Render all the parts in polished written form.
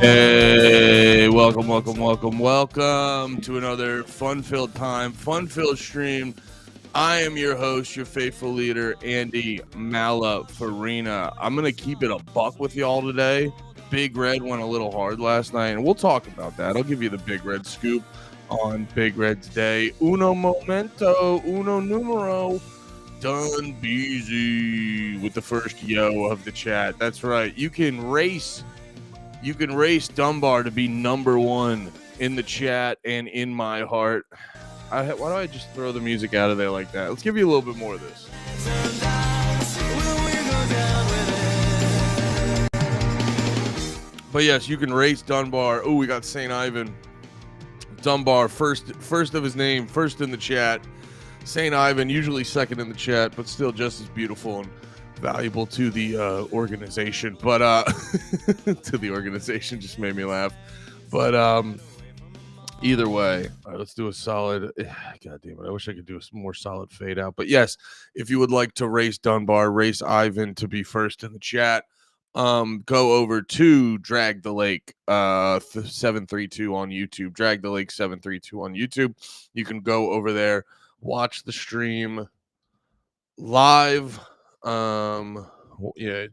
Hey, welcome to another fun-filled time, fun-filled stream. I am your host, your faithful leader, Andy Malafarina. I'm going to keep it a buck with y'all today. Big Red went a little hard last night, and we'll talk about that. I'll give you the Big Red scoop on Big Red's day. Uno momento, uno numero, done busy with the first yo of the chat. That's right. You can race Dunbar to be number one in the chat and in my heart. Why do I just throw the music out of there like that? Let's give you a little bit more of this. But yes, you can race Dunbar. Oh, we got St. Ivan. Dunbar, first of his name, first in the chat. St. Ivan, usually second in the chat, but still just as beautiful and valuable to the organization. But to the organization just made me laugh. But either way, all right, let's do a solid. God damn it, I wish I could do a more solid fade out. But yes, if you would like to race Dunbar, race Ivan to be first in the chat, go over to Drag the Lake 732 on YouTube. Drag the Lake 732 on YouTube. You can go over there, watch the stream live. Yeah,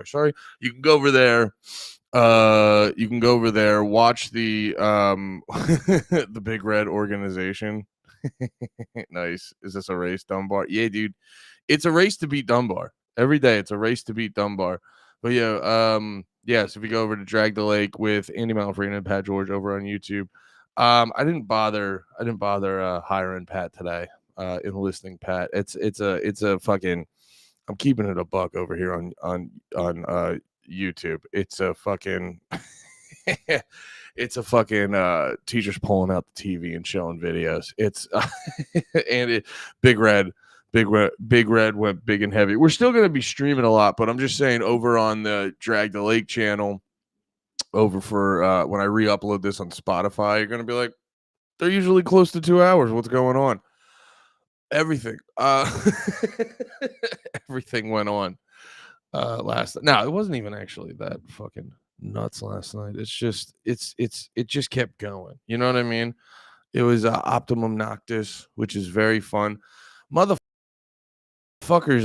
sorry. You can go over there. Watch the the Big Red organization. Nice. Is this a race, Dunbar? Yeah, dude. It's a race to beat Dunbar. Every day it's a race to beat Dunbar. But yeah, yes, if you go over to Drag the Lake with Andy Malfrina and Pat George over on YouTube. I didn't bother hiring Pat today. Enlisting Pat. It's a fucking, I'm keeping it a buck over here on YouTube. It's a fucking teachers pulling out the TV and showing videos. It's and Big Red went big and heavy. We're still going to be streaming a lot, but I'm just saying over on the Drag the Lake channel, over for when I re-upload this on Spotify, you're going to be like, they're usually close to 2 hours. What's going on? Everything everything went on last night. No, it wasn't even actually that fucking nuts last night. It's just it just kept going. You know what I mean? It was Optimum Noctis, which is very fun. Motherfuckers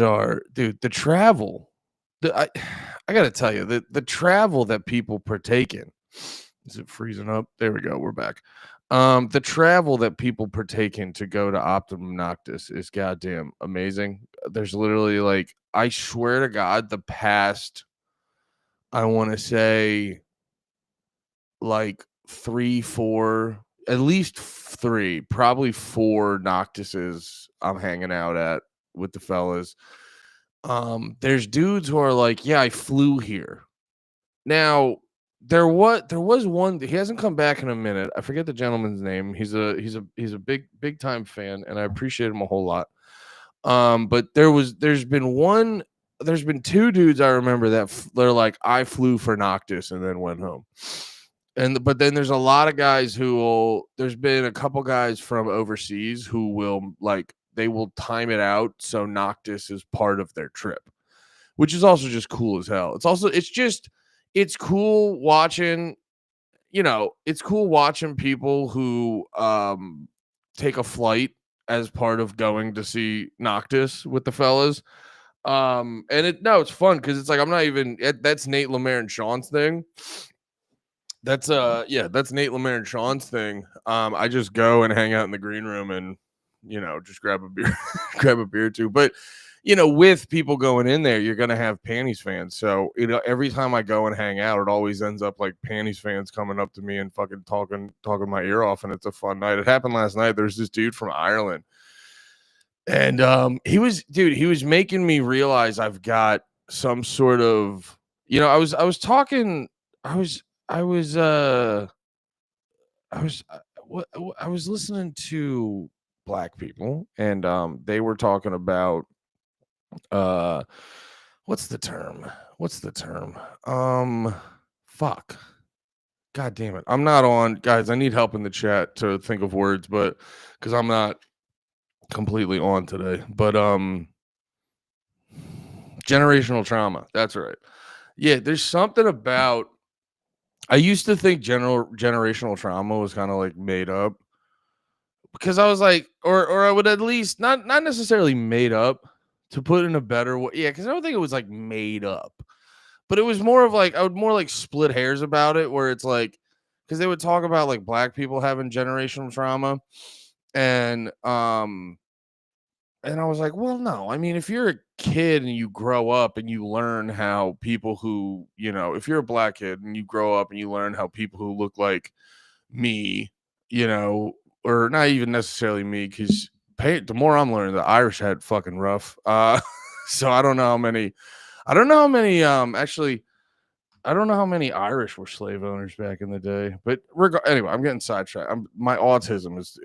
are, dude, the travel. I gotta tell you, the travel that people partake in. Is it freezing up? There we go. We're back. The travel that people partake in to go to Optimum Noctis is goddamn amazing. There's literally, like, I swear to God, the past, I want to say, like 3, 4, at least 3, probably 4 Noctises I'm hanging out at with the fellas. There's dudes who are like, yeah, I flew here. Now, there was one. He hasn't come back in a minute. I forget the gentleman's name. He's a big time fan, and I appreciate him a whole lot. But there's been 2 dudes I remember that they're like, I flew for Noctis and then went home. But then there's a lot of guys there's been a couple guys from overseas who will, like, they will time it out so Noctis is part of their trip, which is also just cool as hell. It's cool watching, it's cool watching people who take a flight as part of going to see Noctis with the fellas. And it's fun because it's like, I'm not even, that's Nate Lemaire and Sean's thing. That's Nate Lemaire and Sean's thing. I just go and hang out in the green room and, just grab a beer, grab a beer too. But with people going in there, you're going to have Panties fans. So, every time I go and hang out, it always ends up like Panties fans coming up to me and fucking talking my ear off. And it's a fun night. It happened last night. There's this dude from Ireland. And he was making me realize I've got some sort of, I was listening to Black people, and they were talking about what's the term? Fuck. God damn it. I'm not on, guys. I need help in the chat to think of words, but because I'm not completely on today. But generational trauma. That's right. Yeah, there's something about I used to think generational trauma was kind of like made up because I was like, or I would at least not necessarily made up to put in a better way. Yeah, because I don't think it was like made up, but it was more of like I would more like split hairs about it, where it's like because they would talk about like black people having generational trauma, and and I was like, well, no. I mean, if you're a kid and you grow up and you learn how people who, if you're a black kid and you grow up and you learn how people who look like me, you know, or not even necessarily me, because the more I'm learning, the Irish had fucking rough. So I don't know how many, actually, I don't know how many Irish were slave owners back in the day, but anyway, I'm getting sidetracked. My autism is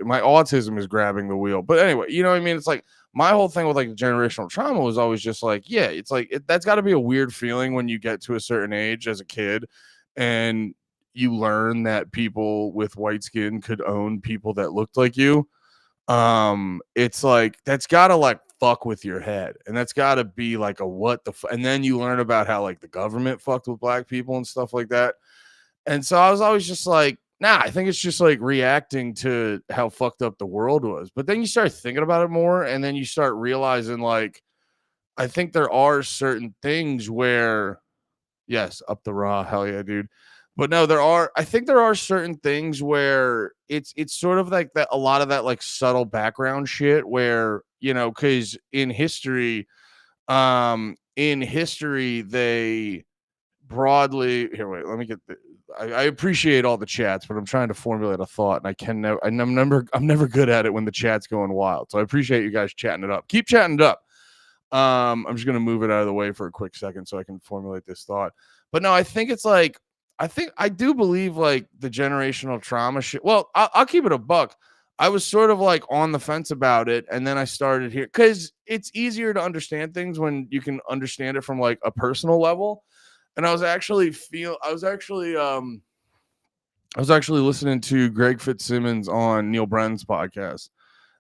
grabbing the wheel. But anyway, you know what I mean? It's like my whole thing with like generational trauma was always just like, yeah, it's like that's got to be a weird feeling when you get to a certain age as a kid, and you learn that people with white skin could own people that looked like you. It's like that's gotta like fuck with your head, and that's gotta be like a and then you learn about how like the government fucked with black people and stuff like that. And so I was always just like, nah, I think it's just like reacting to how fucked up the world was. But then you start thinking about it more, and then you start realizing like I think there are certain things where yes, up the raw, hell yeah, dude. But no, I think there are certain things where it's sort of like that, a lot of that like subtle background shit where, because in history they broadly here, wait, let me get I appreciate all the chats, but I'm trying to formulate a thought, and I'm never good at it when the chat's going wild. So I appreciate you guys chatting it up. Keep chatting it up. I'm just gonna move it out of the way for a quick second so I can formulate this thought. But no, I think it's like I do believe like the generational trauma shit. Well, I'll keep it a buck. I was sort of like on the fence about it, and then I started here because it's easier to understand things when you can understand it from like a personal level. And I was actually listening to Greg Fitzsimmons on Neil Brennan's podcast.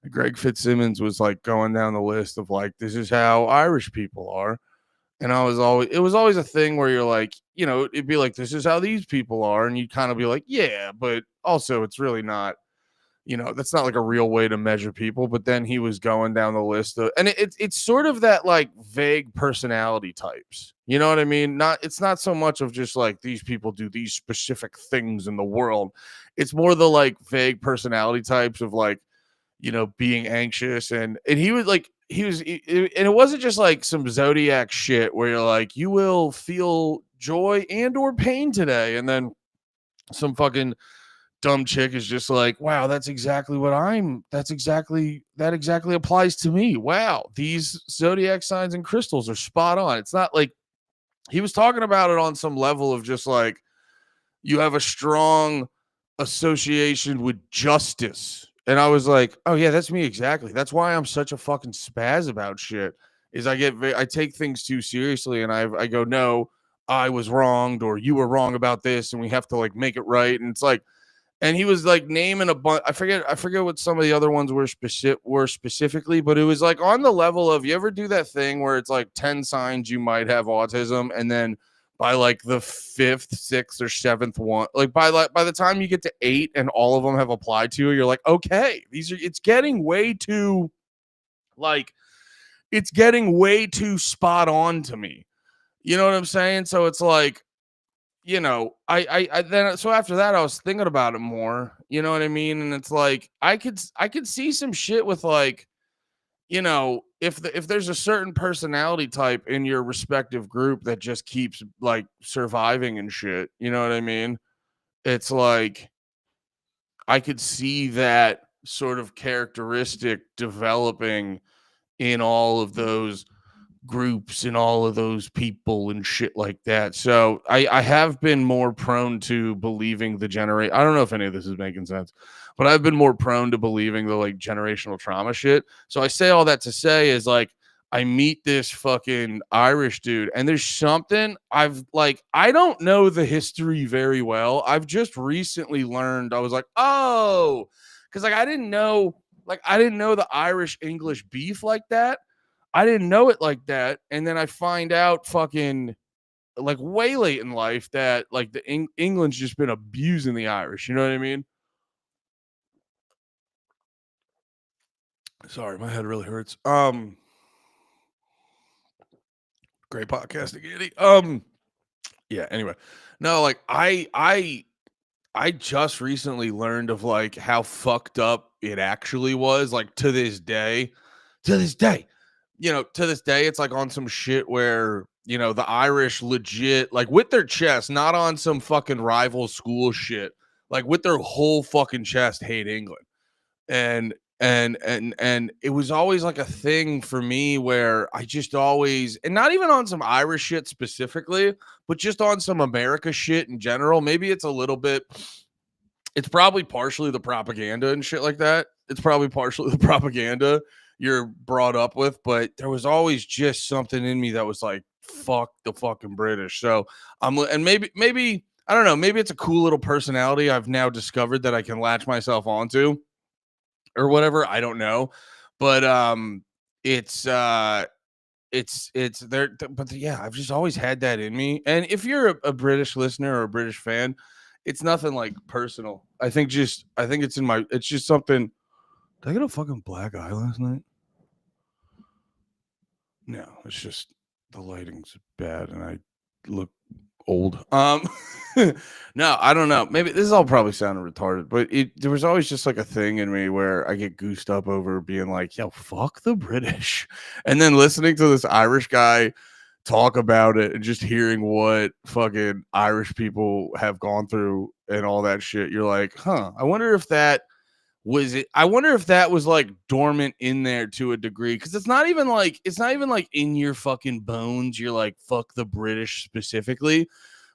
Greg Fitzsimmons was like going down the list of like, this is how Irish people are. And it was always a thing where you're like, it'd be like, this is how these people are. And you'd kind of be like, yeah, but also it's really not, that's not like a real way to measure people. But then he was going down the list of, and it's sort of that like vague personality types. You know what I mean? It's not so much of just like these people do these specific things in the world. It's more the like vague personality types of like, being anxious and he was like and it wasn't just like some zodiac shit where you're like you will feel joy and or pain today, and then some fucking dumb chick is just like, wow, that exactly applies to me. Wow, these zodiac signs and crystals are spot on. It's not like he was talking about it on some level of just like you have a strong association with justice. And I was like, oh yeah, that's me exactly. That's why I'm such a fucking spaz about shit. Is I take things too seriously, and I go, no, I was wronged, or you were wrong about this, and we have to like make it right. And it's like, and he was like naming a bunch. I forget what some of the other ones were specifically, but it was like on the level of, you ever do that thing where it's like 10 signs you might have autism, and then by like the fifth, sixth, or seventh one, like by the time you get to 8 and all of them have applied to you, you're like, okay, it's getting way too like it's getting way too spot on to me. You know what I'm saying? So it's like, I then so after that I was thinking about it more, you know what I mean? And it's like I could see some shit with like, if there's a certain personality type in your respective group that just keeps like surviving and shit, you know what I mean? It's like I could see that sort of characteristic developing in all of those groups and all of those people and shit like that. So I have been more prone to believing the generate. I don't know if any of this is making sense, but I've been more prone to believing the like generational trauma shit. So I say all that to say is like I meet this fucking Irish dude, and there's something I don't know the history very well. I've just recently learned. I was like, oh, because I didn't know the Irish English beef like that. I didn't know it like that. And then I find out fucking like way late in life that like England's just been abusing the Irish. You know what I mean? Sorry, my head really hurts. Great podcasting, Andy. Yeah. Anyway, no, like I just recently learned of like how fucked up it actually was. Like to this day, to this day, it's like on some shit where the Irish legit like with their chest, not on some fucking rival school shit, like with their whole fucking chest, hate England. And it was always like a thing for me where I just always, and not even on some Irish shit specifically, but just on some America shit in general. Maybe it's a little bit, it's probably partially the propaganda and shit like that. It's probably partially the propaganda you're brought up with, but there was always just something in me that was like, fuck the fucking British. So and maybe I don't know, maybe it's a cool little personality I've now discovered that I can latch myself onto or whatever. I don't know, but it's there. But yeah, I've just always had that in me. And if you're a British listener or a British fan, it's nothing like personal. I think it's in my. It's just something. Did I get a fucking black eye last night? No, it's just the lighting's bad and I look old. No, I don't know. Maybe this is all probably sounding retarded, but there was always just like a thing in me where I get goosed up over being like, yo, fuck the British. And then listening to this Irish guy talk about it and just hearing what fucking Irish people have gone through and all that shit, you're like, huh, I wonder if that was like dormant in there to a degree, because it's not even like in your fucking bones you're like fuck the British specifically,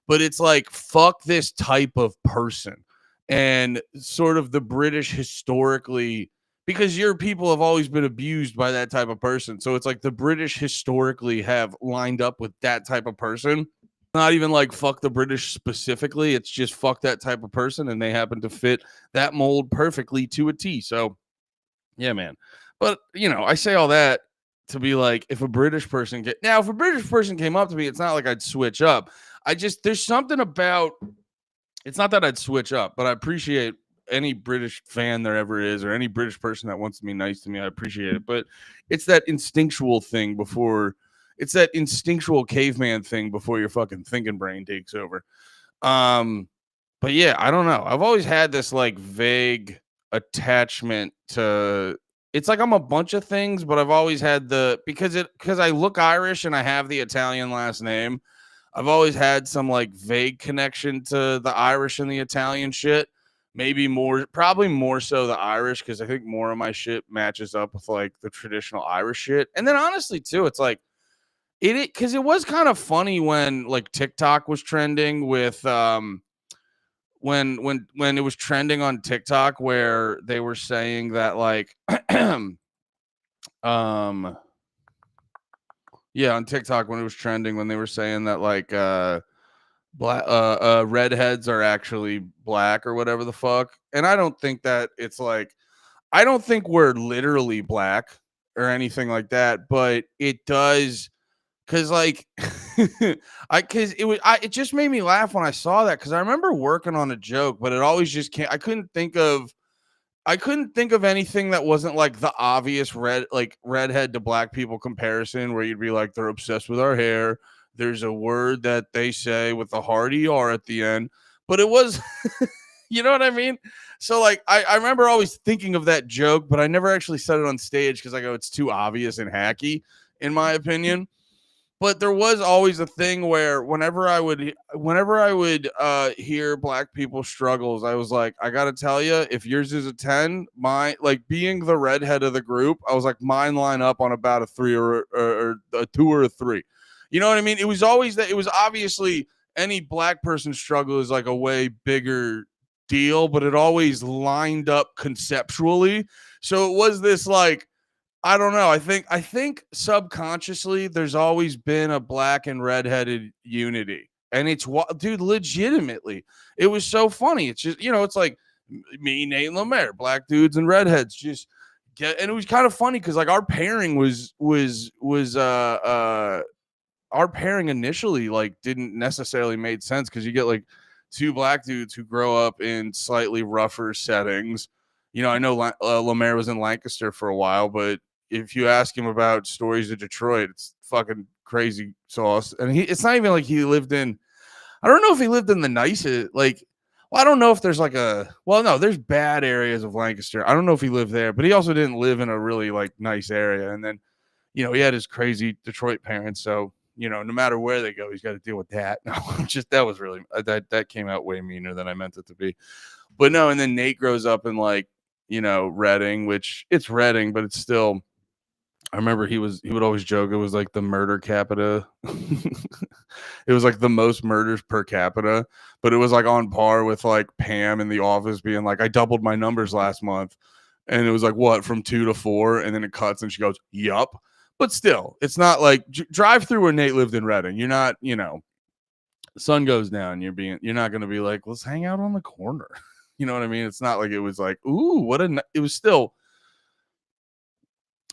but it's like fuck this type of person. And sort of the British historically, because your people have always been abused by that type of person, so it's like the British historically have lined up with that type of person. Not even like fuck the British specifically, it's just fuck that type of person, and they happen to fit that mold perfectly to a T. So yeah, man. But I say all that to be like, if a British person came up to me, it's not like I'd switch up. There's something about, it's not that I'd switch up, but I appreciate any British fan there ever is, or any British person that wants to be nice to me. I appreciate it. But it's that instinctual thing before, it's that instinctual caveman thing before your fucking thinking brain takes over. But yeah, I don't know. I've always had this like vague attachment to, it's like I'm a bunch of things, but I've always had because I look Irish and I have the Italian last name. I've always had some like vague connection to the Irish and the Italian shit. Probably more so the Irish, because I think more of my shit matches up with like the traditional Irish shit. And then honestly too, it's like because it was kind of funny when like TikTok was trending with when it was trending on TikTok, where they were saying that like yeah, on TikTok when it was trending, when they were saying that like black redheads are actually black or whatever the fuck. And I don't think that it's like, I don't think we're literally black or anything like that, but it does, because like it just made me laugh when I saw that, because I remember working on a joke, but it always just can't, I couldn't think of anything that wasn't like the obvious redhead to black people comparison, where you'd be like, they're obsessed with our hair. There's a word that they say with a hard ER at the end, but it was, you know what I mean? So like, I remember always thinking of that joke, but I never actually said it on stage because I go, it's too obvious and hacky, in my opinion. But there was always a thing where whenever I would hear black people's struggles, I was like, I gotta tell you, if yours is a 10, my, like, being the redhead of the group, I was like, mine line up on about a 3 or a 2 or a 3. You know what I mean? It was always that, it was obviously any black person's struggle is like a way bigger deal, but it always lined up conceptually. So it was this like, I don't know. I think subconsciously there's always been a black and redheaded unity. And it's what, dude, legitimately, it was so funny. It's just, it's like me, Nate, and Lemaire, black dudes and redheads just get, and it was kind of funny because like our pairing was our pairing initially like didn't necessarily made sense because you get like two black dudes who grow up in slightly rougher settings. You know, I know Lemaire was in Lancaster for a while, but if you ask him about stories of Detroit, it's fucking crazy sauce. And it's not even like he lived in, I don't know if he lived in the nicest, like, well, I don't know if there's like no, there's bad areas of Lancaster. I don't know if he lived there, but he also didn't live in a really like nice area. And then, you know, he had his crazy Detroit parents. So, you know, no matter where they go, he's got to deal with that. No, just that was really, that came out way meaner than I meant it to be. But no, and then Nate grows up in like, you know, Reading, which it's Reading, but it's still, I remember he would always joke it was like the murder capita. It was like the most murders per capita, but it was like on par with like Pam in the office being like, I doubled my numbers last month. And it was like, what, from 2 to 4? And then it cuts and she goes, yup. But still, it's not like drive through where Nate lived in Reading. You're not, you know, sun goes down. You're not going to be like, let's hang out on the corner. You know what I mean? It's not like it was like, ooh, it was still,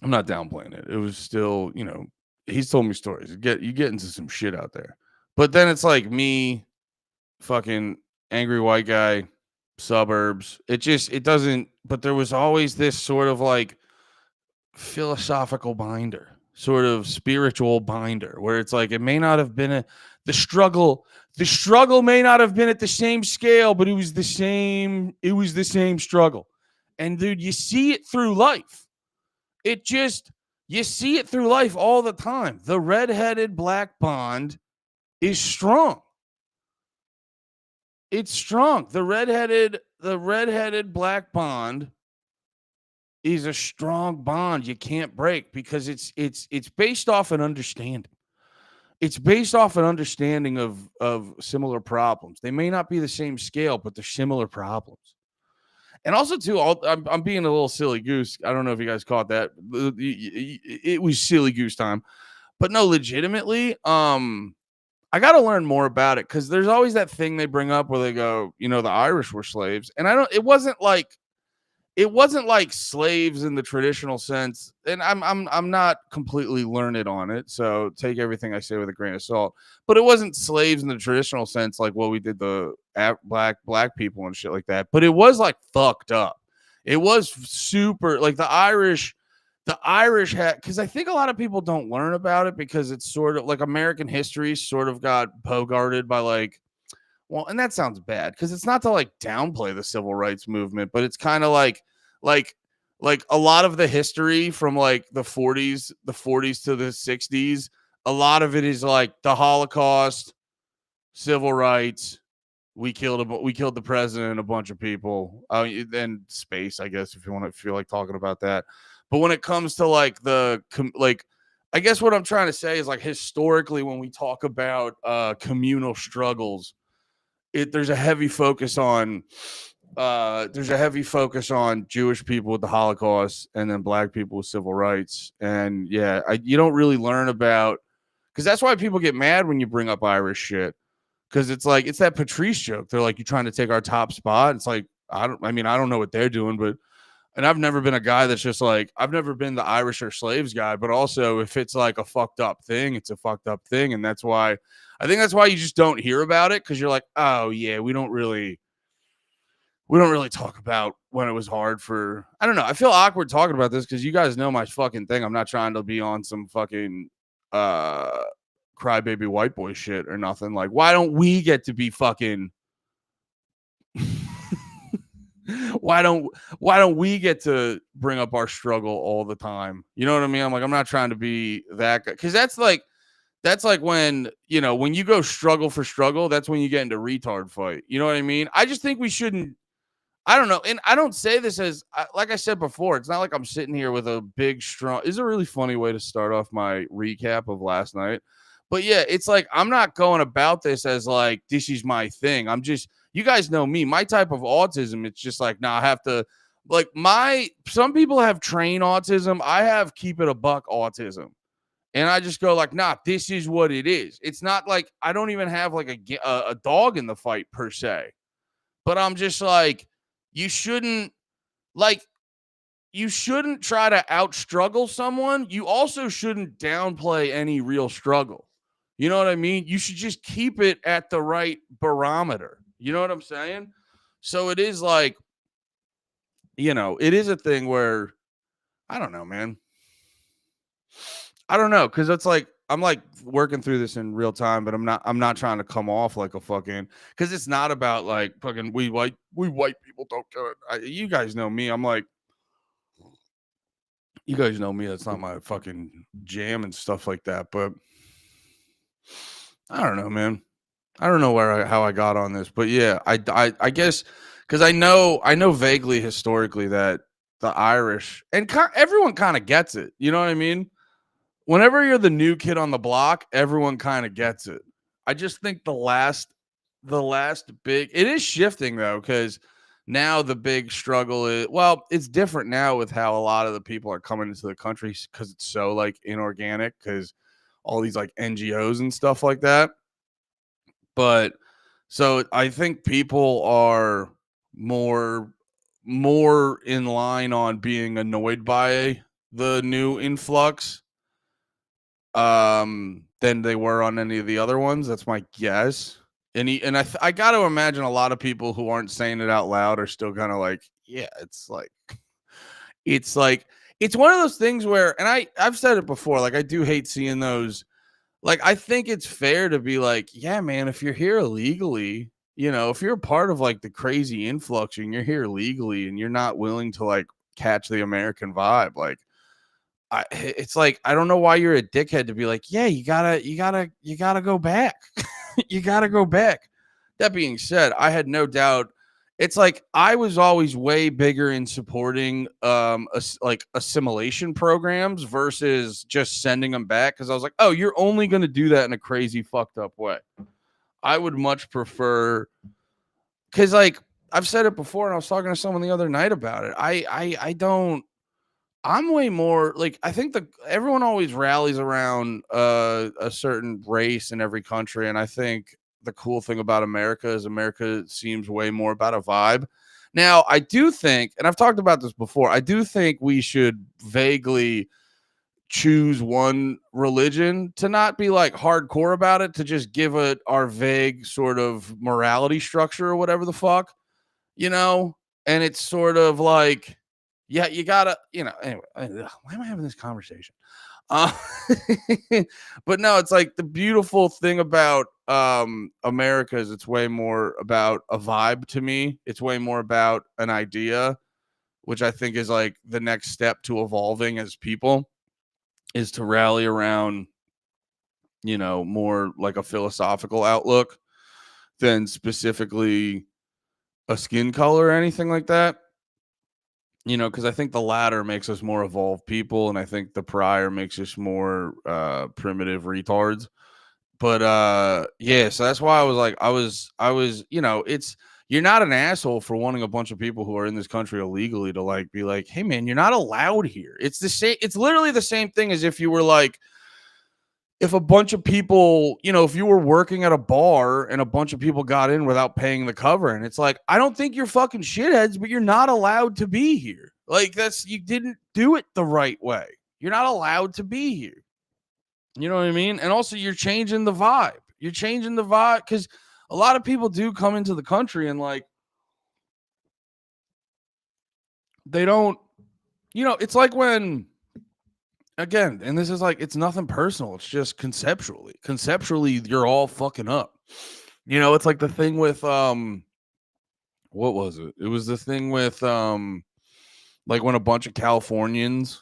I'm not downplaying it. It was still, you know, he's told me stories. You get into some shit out there. But then it's like me, fucking angry white guy, suburbs. It doesn't, but there was always this sort of like philosophical binder, sort of spiritual binder, where it's like it may not have been the struggle may not have been at the same scale, but it was the same struggle. And dude, you see it through life. You see it through life all the time. The redheaded black bond is strong. It's strong. The redheaded black bond is a strong bond you can't break because it's based off an understanding. It's based off an understanding of similar problems. They may not be the same scale, but they're similar problems. And also, too, I'm being a little silly goose. I don't know if you guys caught that. It was silly goose time. But no, legitimately, I got to learn more about it because there's always that thing they bring up where they go, you know, the Irish were slaves. And it wasn't like slaves in the traditional sense. And I'm not completely learned on it, so take everything I say with a grain of salt. But it wasn't slaves in the traditional sense, like what we did the black people and shit like that. But it was like fucked up. It was super like the Irish had, because I think a lot of people don't learn about it because it's sort of like American history sort of got bogarted by like, well, and that sounds bad because it's not to like downplay the civil rights movement, but it's kind of like a lot of the history from like the 40s to the 60s, a lot of it is like the Holocaust, civil rights. We killed the president and a bunch of people. And space, I guess, if you want to feel like talking about that. But when it comes to like I guess what I'm trying to say is like historically when we talk about communal struggles, there's a heavy focus on Jewish people with the Holocaust and then black people with civil rights. And yeah, you don't really learn about, because that's why people get mad when you bring up Irish shit. Because it's like, it's that Patrice joke. They're like, you're trying to take our top spot. It's like, I don't know what they're doing, but, and I've never been a guy that's just like, I've never been the Irish or slaves guy, but also if it's like a fucked up thing, it's a fucked up thing. And I think that's why you just don't hear about it. Cause you're like, oh yeah, we don't really talk about when it was hard for, I don't know. I feel awkward talking about this because you guys know my fucking thing. I'm not trying to be on some fucking, crybaby white boy shit or nothing. Like, why don't we get to be fucking why don't we get to bring up our struggle all the time? You know what I mean? I'm like, I'm not trying to be that guy, because that's like when, you know, when you go struggle for struggle, that's when you get into retard fight. You know what I mean? I just think we shouldn't, I don't know. And I don't say this as, like I said before, it's not like I'm sitting here with a big, strong, is a really funny way to start off my recap of last night. But yeah, it's like, I'm not going about this as like, this is my thing. I'm just, you guys know me, my type of autism. It's just like, I have to, like some people have train autism. I have keep it a buck autism. And I just go like, this is what it is. It's not like, I don't even have like a dog in the fight per se. But I'm just like, you shouldn't try to out struggle someone. You also shouldn't downplay any real struggle. You know what I mean? You should just keep it at the right barometer. You know what I'm saying? So it is like, it is a thing where I don't know, man. I don't know, because it's like I'm like working through this in real time, but I'm not trying to come off like a fucking, because it's not about like fucking we white people don't get it. You guys know me. I'm like, you guys know me. That's not my fucking jam and stuff like that. But I don't know, man. I don't know how I got on this, but yeah, I guess because I know vaguely historically that the Irish and everyone kind of gets it. You know what I mean? Whenever you're the new kid on the block, everyone kind of gets it. I just think the last big, it is shifting though, because now the big struggle is, well, it's different now with how a lot of the people are coming into the country because it's so like inorganic, because all these like NGOs and stuff like that. But so I think people are more more in line on being annoyed by the new influx than they were on any of the other ones. That's my guess. And I got to imagine a lot of people who aren't saying it out loud are still kind of like, yeah, it's like it's one of those things where, and I've said it before, like I do hate seeing those. Like, I think it's fair to be like, yeah, man, if you're here illegally, if you're a part of like the crazy influx and you're here legally and you're not willing to like catch the American vibe, like it's like I don't know why you're a dickhead to be like, yeah, you gotta go back. You gotta go back. That being said, I had no doubt. It's like I was always way bigger in supporting like assimilation programs versus just sending them back, because I was like, oh, you're only going to do that in a crazy fucked up way. I would much prefer, because like I've said it before, and I was talking to someone the other night about it. I don't. I'm way more like, I think everyone always rallies around a certain race in every country, and I think the cool thing about America is America seems way more about a vibe. Now, I do think, and I've talked about this before, I do think we should vaguely choose one religion, to not be like hardcore about it, to just give it our vague sort of morality structure or whatever the fuck, you know? And it's sort of like, yeah, you gotta, anyway, why am I having this conversation? Uh, but no, it's like the beautiful thing about America is it's way more about a vibe to me. It's way more about an idea, which I think is like the next step to evolving as people, is to rally around, more like a philosophical outlook than specifically a skin color or anything like that. Because I think the latter makes us more evolved people, and I think the prior makes us more primitive retards. But yeah, so that's why I was like, I was, it's, you're not an asshole for wanting a bunch of people who are in this country illegally to like be like, hey man, you're not allowed here. It's the same, it's literally the same thing as if you were like, if a bunch of people, if you were working at a bar and a bunch of people got in without paying the cover, and it's like, I don't think you're fucking shitheads, but you're not allowed to be here. Like, you didn't do it the right way. You're not allowed to be here. You know what I mean? And also, you're changing the vibe. You're changing the vibe, because a lot of people do come into the country and like, they don't, it's like when, again, and this is like, it's nothing personal. It's just conceptually, you're all fucking up. It's like the thing with, what was it? It was the thing with, like when a bunch of Californians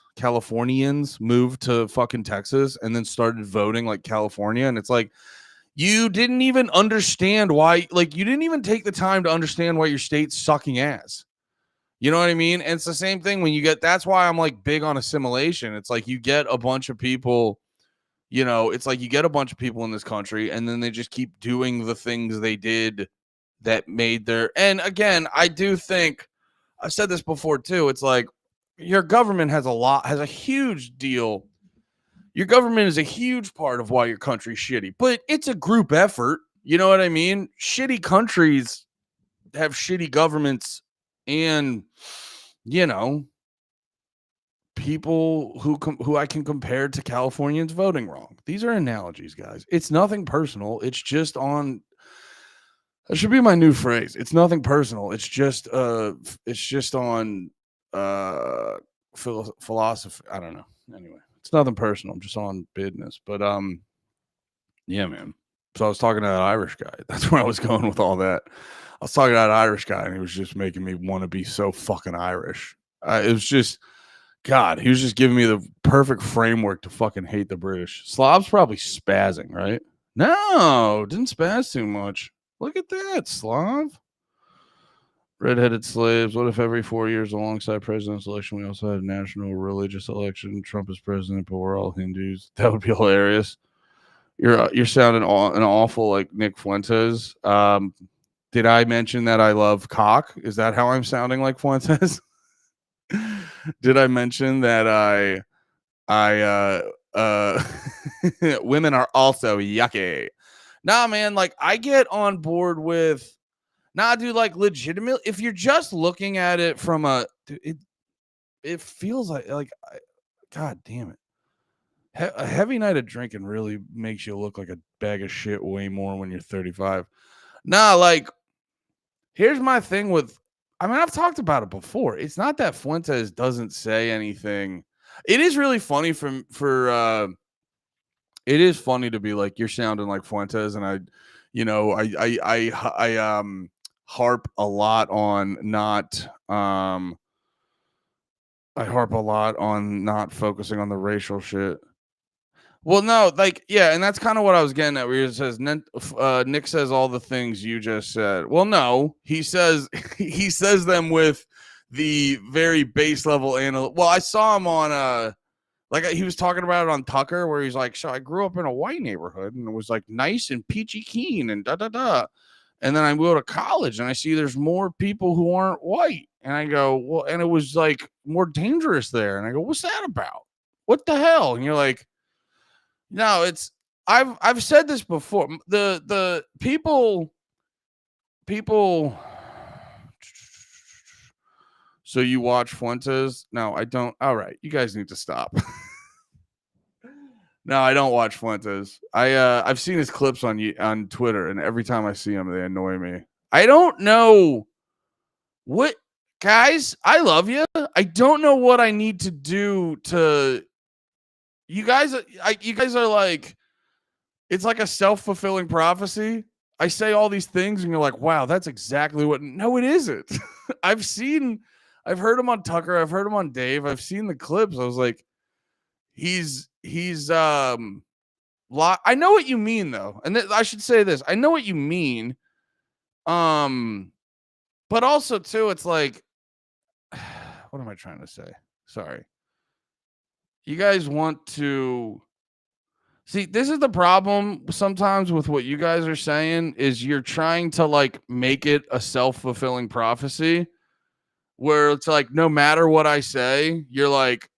moved to fucking Texas and then started voting like California. And it's like, you didn't even understand why, like, you didn't even take the time to understand why your state's sucking ass. You know what I mean? And it's the same thing when that's why I'm like big on assimilation. It's like you get a bunch of people, it's like you get a bunch of people in this country and then they just keep doing the things they did that made and again, I do think I've said this before too. It's like your government has a huge deal. Your government is a huge part of why your country's shitty, but it's a group effort. You know what I mean? Shitty countries have shitty governments, and you know, people who I can compare to Californians voting wrong. These are analogies, guys. It's nothing personal. It's just on. That should be my new phrase. It's nothing personal. It's just on uh philosophy. I don't know. Anyway, it's nothing personal. I'm just on business. But yeah, man. So I was talking to that Irish guy. That's where I was going with all that. I was talking to that Irish guy, and he was just making me want to be so fucking Irish. It was just God. He was just giving me the perfect framework to fucking hate the British. Slav's probably spazzing, right? No, didn't spaz too much. Look at that, Slav. Redheaded slaves. What if every 4 years, alongside president's election, we also had a national religious election? Trump is president, but we're all Hindus. That would be hilarious. You're sounding an awful like Nick Fuentes. Did I mention that I love cock? Is that how I'm sounding like Fuentes? Did I mention that women are also yucky? Nah, man. Like I get on board with. Nah, dude. Like legitimate. If you're just looking at it from it feels like God damn it. A heavy night of drinking really makes you look like a bag of shit way more when you're 35. Nah, like, here's my thing with, I mean, I've talked about it before. It's not that Fuentes doesn't say anything. It is really funny it is funny to be like, you're sounding like Fuentes. And I harp a lot on not focusing on the racial shit. Well, no, like, yeah, and that's kind of what I was getting at. Where it says Nick says all the things you just said. Well, no, he says he says them with the very base level analysis. Well, I saw him on like he was talking about it on Tucker, where he's like, "So I grew up in a white neighborhood, and it was like nice and peachy keen and da da da." And then I go to college, and I see there's more people who aren't white, and I go, "Well," and it was like more dangerous there, and I go, "What's that about? What the hell?" And you're like. No, it's I've said this before. The people. So you watch Fuentes? No, I don't. All right, you guys need to stop. No, I don't watch Fuentes. I've seen his clips on Twitter, and every time I see them, they annoy me. I don't know what guys. I love you. I don't know what I need to do to. You guys, you guys are like. It's like a self-fulfilling prophecy. I say all these things and you're like, wow, that's exactly what. No, it isn't. I've heard him on Tucker. I've heard him on Dave. I've seen the clips. I was like, he's I know what you mean though. And I should say this. I know what you mean. But also too, it's like, what am I trying to say? Sorry. You guys want to see, this is the problem sometimes with what you guys are saying is you're trying to like make it a self-fulfilling prophecy where it's like, no matter what I say, you're like,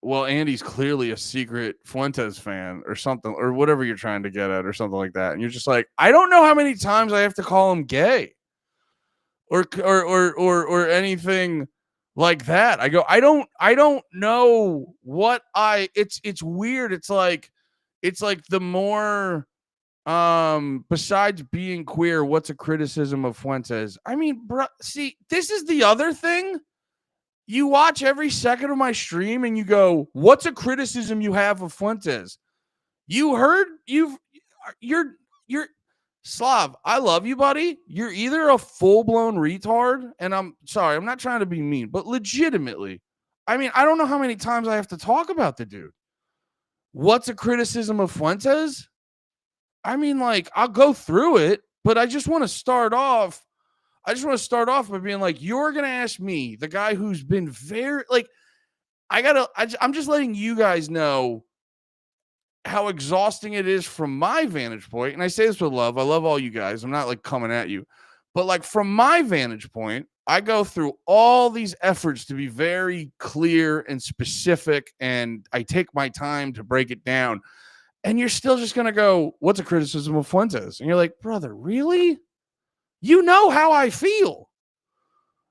well, Andy's clearly a secret Fuentes fan or something, or whatever you're trying to get at or something like that. And you're just like, I don't know how many times I have to call him gay or anything like that. I go, I don't know what it's weird. It's like the more besides being queer, what's a criticism of Fuentes? I mean, bro, see, this is the other thing. You watch every second of my stream and you go, what's a criticism you have of Fuentes? You're Slav, I love you, buddy. You're either a full-blown retard, and I'm sorry, I'm not trying to be mean, but legitimately, I mean, I don't know how many times I have to talk about the dude. What's a criticism of Fuentes? I mean, like, I'll go through it, but I just want to start off by being like, you're going to ask me, the guy who's been very, like, I'm just letting you guys know how exhausting it is from my vantage point. And I say this with love. I love all you guys. I'm not like coming at you, but like from my vantage point, I go through all these efforts to be very clear and specific, and I take my time to break it down. And you're still just going to go, what's a criticism of Fuentes? And you're like, brother, really? You know how I feel.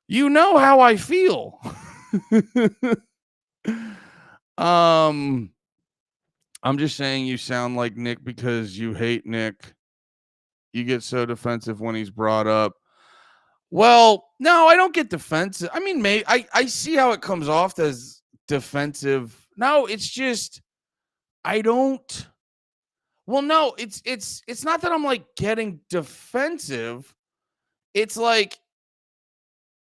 You know how I feel. Um, I'm just saying you sound like Nick because you hate Nick. You get so defensive when he's brought up. Well, no, I don't get defensive. I mean, I see how it comes off as defensive. No, it's just I don't. Well, no, it's not that I'm like getting defensive. It's like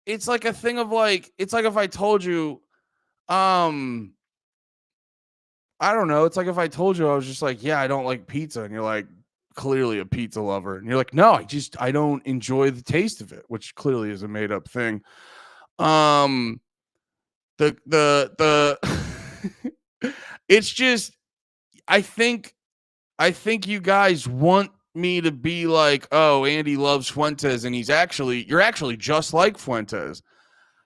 it's like a thing of like it's like if I told you, um, I don't know. It's like if I told you I was just like, yeah, I don't like pizza, and you're like, clearly a pizza lover, and you're like, no, I don't enjoy the taste of it, which clearly is a made up thing. Um, the it's just I think you guys want me to be like, oh, Andy loves Fuentes, and you're actually just like Fuentes.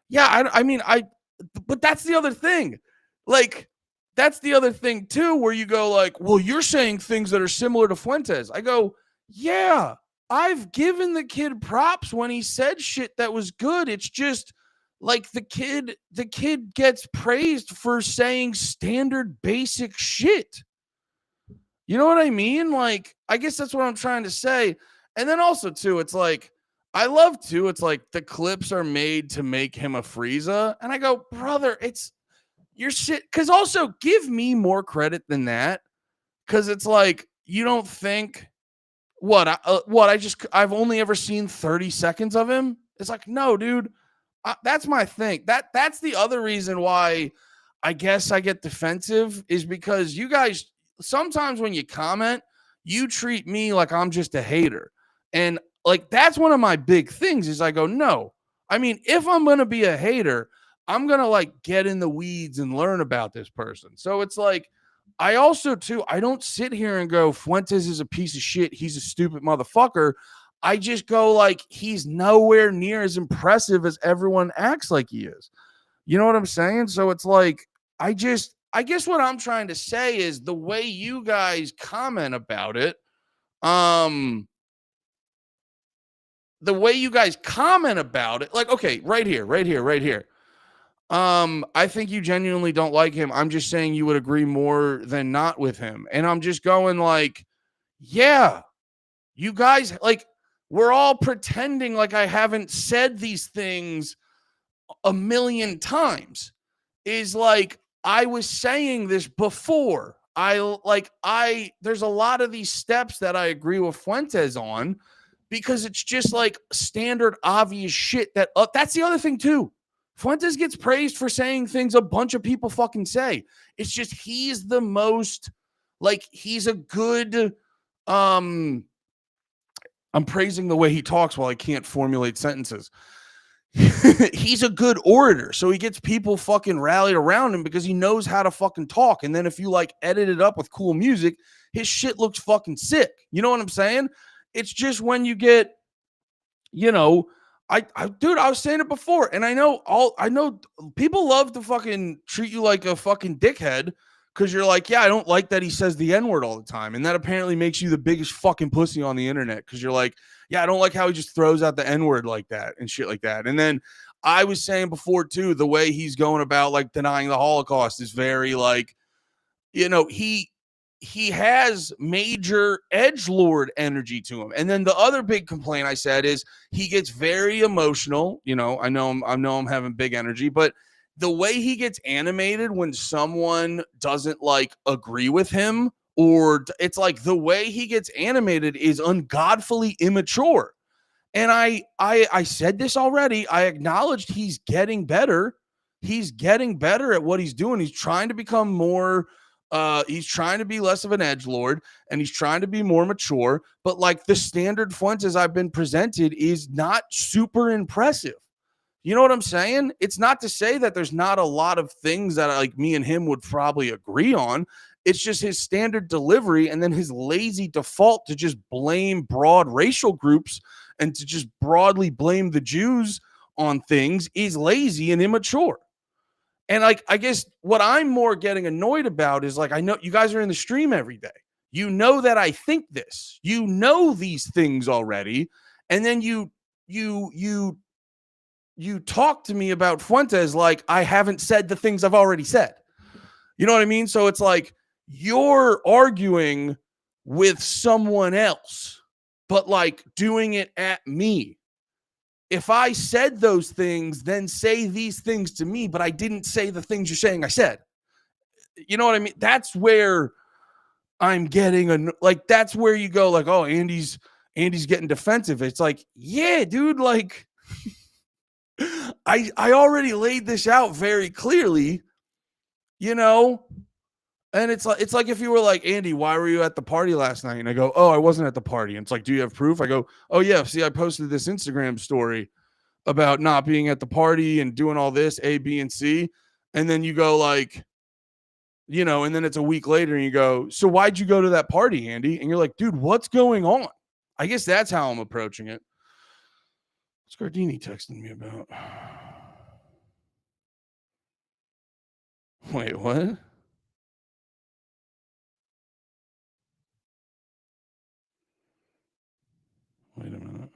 Yeah, I mean, but that's the other thing. Like, that's the other thing too, where you go like, well, you're saying things that are similar to Fuentes. I go, yeah, I've given the kid props when he said shit that was good. It's just like the kid gets praised for saying standard basic shit. You know what I mean? Like, I guess that's what I'm trying to say. And then also too, it's like I love too. It's like the clips are made to make him a Frieza, and I go, brother, it's your shit. Because also give me more credit than that. Because it's like you don't think I've only ever seen 30 seconds of him. It's like no, dude. That's my thing. That's the other reason why I guess I get defensive is because you guys sometimes when you comment, you treat me like I'm just a hater. And like that's one of my big things is I go, no. I mean, if I'm going to be a hater, I'm going to like get in the weeds and learn about this person. So it's like I also too I don't sit here and go Fuentes is a piece of shit. He's a stupid motherfucker. I just go like he's nowhere near as impressive as everyone acts like he is. You know what I'm saying? So it's like I guess what I'm trying to say is the way you guys comment about it, um the way you guys comment about it, like okay, right here. I think you genuinely don't like him. I'm just saying you would agree more than not with him. And I'm just going like, yeah, you guys like we're all pretending like I haven't said these things a million times. Is like I was saying this before. There's a lot of these steps that I agree with Fuentes on because it's just like standard obvious shit that's the other thing too. Fuentes gets praised for saying things a bunch of people fucking say. It's just he's the most like he's a good I'm praising the way he talks while I can't formulate sentences. He's a good orator, so he gets people fucking rallied around him because he knows how to fucking talk. And then if you like edit it up with cool music, his shit looks fucking sick. You know what I'm saying? It's just when you get, you know, dude, I was saying it before, and I know people love to fucking treat you like a fucking dickhead because you're like, yeah, I don't like that he says the N-word all the time. And that apparently makes you the biggest fucking pussy on the internet because you're like, yeah, I don't like how he just throws out the N-word like that and shit like that. And then I was saying before too, the way he's going about like denying the Holocaust is very like, you know, he has major edgelord energy to him. And then the other big complaint I said is he gets very emotional. You know, I know I'm having big energy, but the way he gets animated when someone doesn't like agree with him, or it's like the way he gets animated is ungodfully immature. And I said this already. I acknowledged he's getting better. He's getting better at what he's doing. He's trying to become more he's trying to be less of an edgelord and he's trying to be more mature, but like the standard Fuentes I've been presented is not super impressive. You know what I'm saying? It's not to say that there's not a lot of things that like me and him would probably agree on. It's just his standard delivery and then his lazy default to just blame broad racial groups and to just broadly blame the Jews on things is lazy and immature. And like, I guess what I'm more getting annoyed about is like, I know you guys are in the stream every day. You know that I think this. You know these things already, and then you talk to me about Fuentes like I haven't said the things I've already said. You know what I mean? So it's like you're arguing with someone else, but like doing it at me. If I said those things, then say these things to me, but I didn't say the things you're saying I said. You know what I mean? That's where I'm getting like that's where you go like, oh, Andy's getting defensive. It's like, yeah, dude, like I already laid this out very clearly, you know? And it's like if you were like, Andy, why were you at the party last night? And I go, oh, I wasn't at the party. And it's like, do you have proof? I go, oh yeah, see, I posted this Instagram story about not being at the party and doing all this A, B, and C. And then you go like, you know, and then it's a week later and you go, so why'd you go to that party, Andy? And you're like, dude, what's going on? I guess that's how I'm approaching it. What's Gardini texting me about? Wait, what? Wait a minute.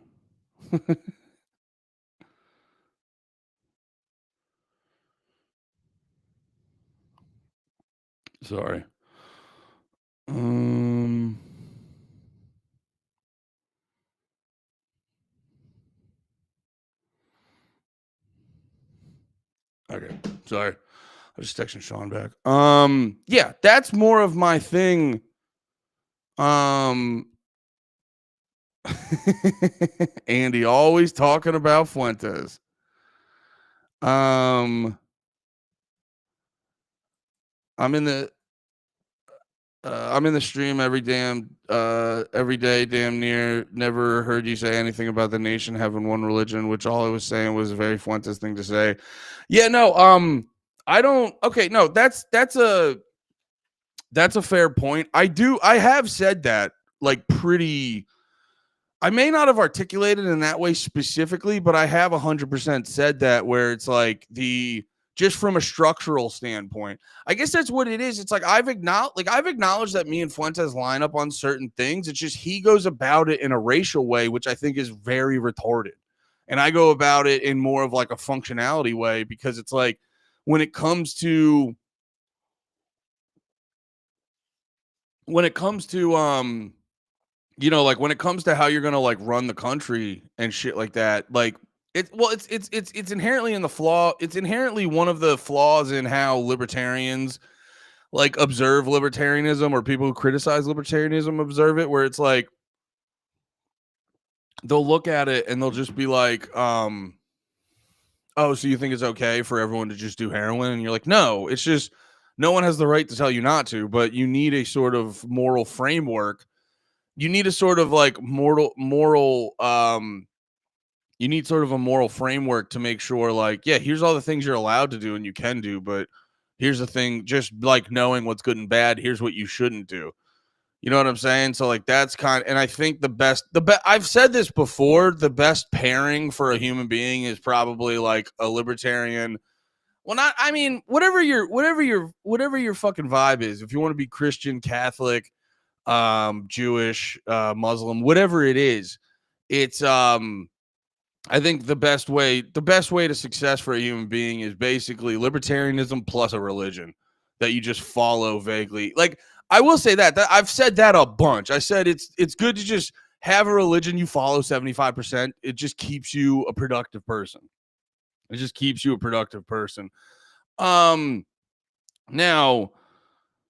Sorry. Okay. Sorry. I was just texting Sean back. Yeah, that's more of my thing. Andy always talking about Fuentes. I'm in the stream every day, damn near. Never heard you say anything about the nation having one religion, which all I was saying was a very Fuentes thing to say. Yeah, no, I don't. Okay, no, that's a fair point. I have said that like pretty. I may not have articulated in that way specifically, but I have 100% said that where it's like just from a structural standpoint. I guess that's what it is. It's like I've acknowledged that me and Fuentes line up on certain things. It's just he goes about it in a racial way, which I think is very retarded. And I go about it in more of like a functionality way because it's like when it comes to you know, like when it comes to how you're gonna like run the country and shit like that, like it's inherently in the flaw. It's inherently one of the flaws in how libertarians like observe libertarianism or people who criticize libertarianism observe it, where it's like they'll look at it and they'll just be like, oh, so you think it's okay for everyone to just do heroin? And you're like, no, it's just no one has the right to tell you not to, but you need a sort of moral framework. You need a sort of like you need sort of a moral framework to make sure like, yeah, here's all the things you're allowed to do and you can do, but here's the thing, just like knowing what's good and bad, here's what you shouldn't do. You know what I'm saying? So like that's and I think I've said this before, the best pairing for a human being is probably like a libertarian. Well, not, I mean, whatever your fucking vibe is. If you want to be Christian, Catholic, Jewish, Muslim, whatever it is, it's I think the best way to success for a human being is basically libertarianism plus a religion that you just follow vaguely. Like I will say that I've said that a bunch. I said it's good to just have a religion you follow 75%. It just keeps you a productive person. It just keeps you a productive person. Now,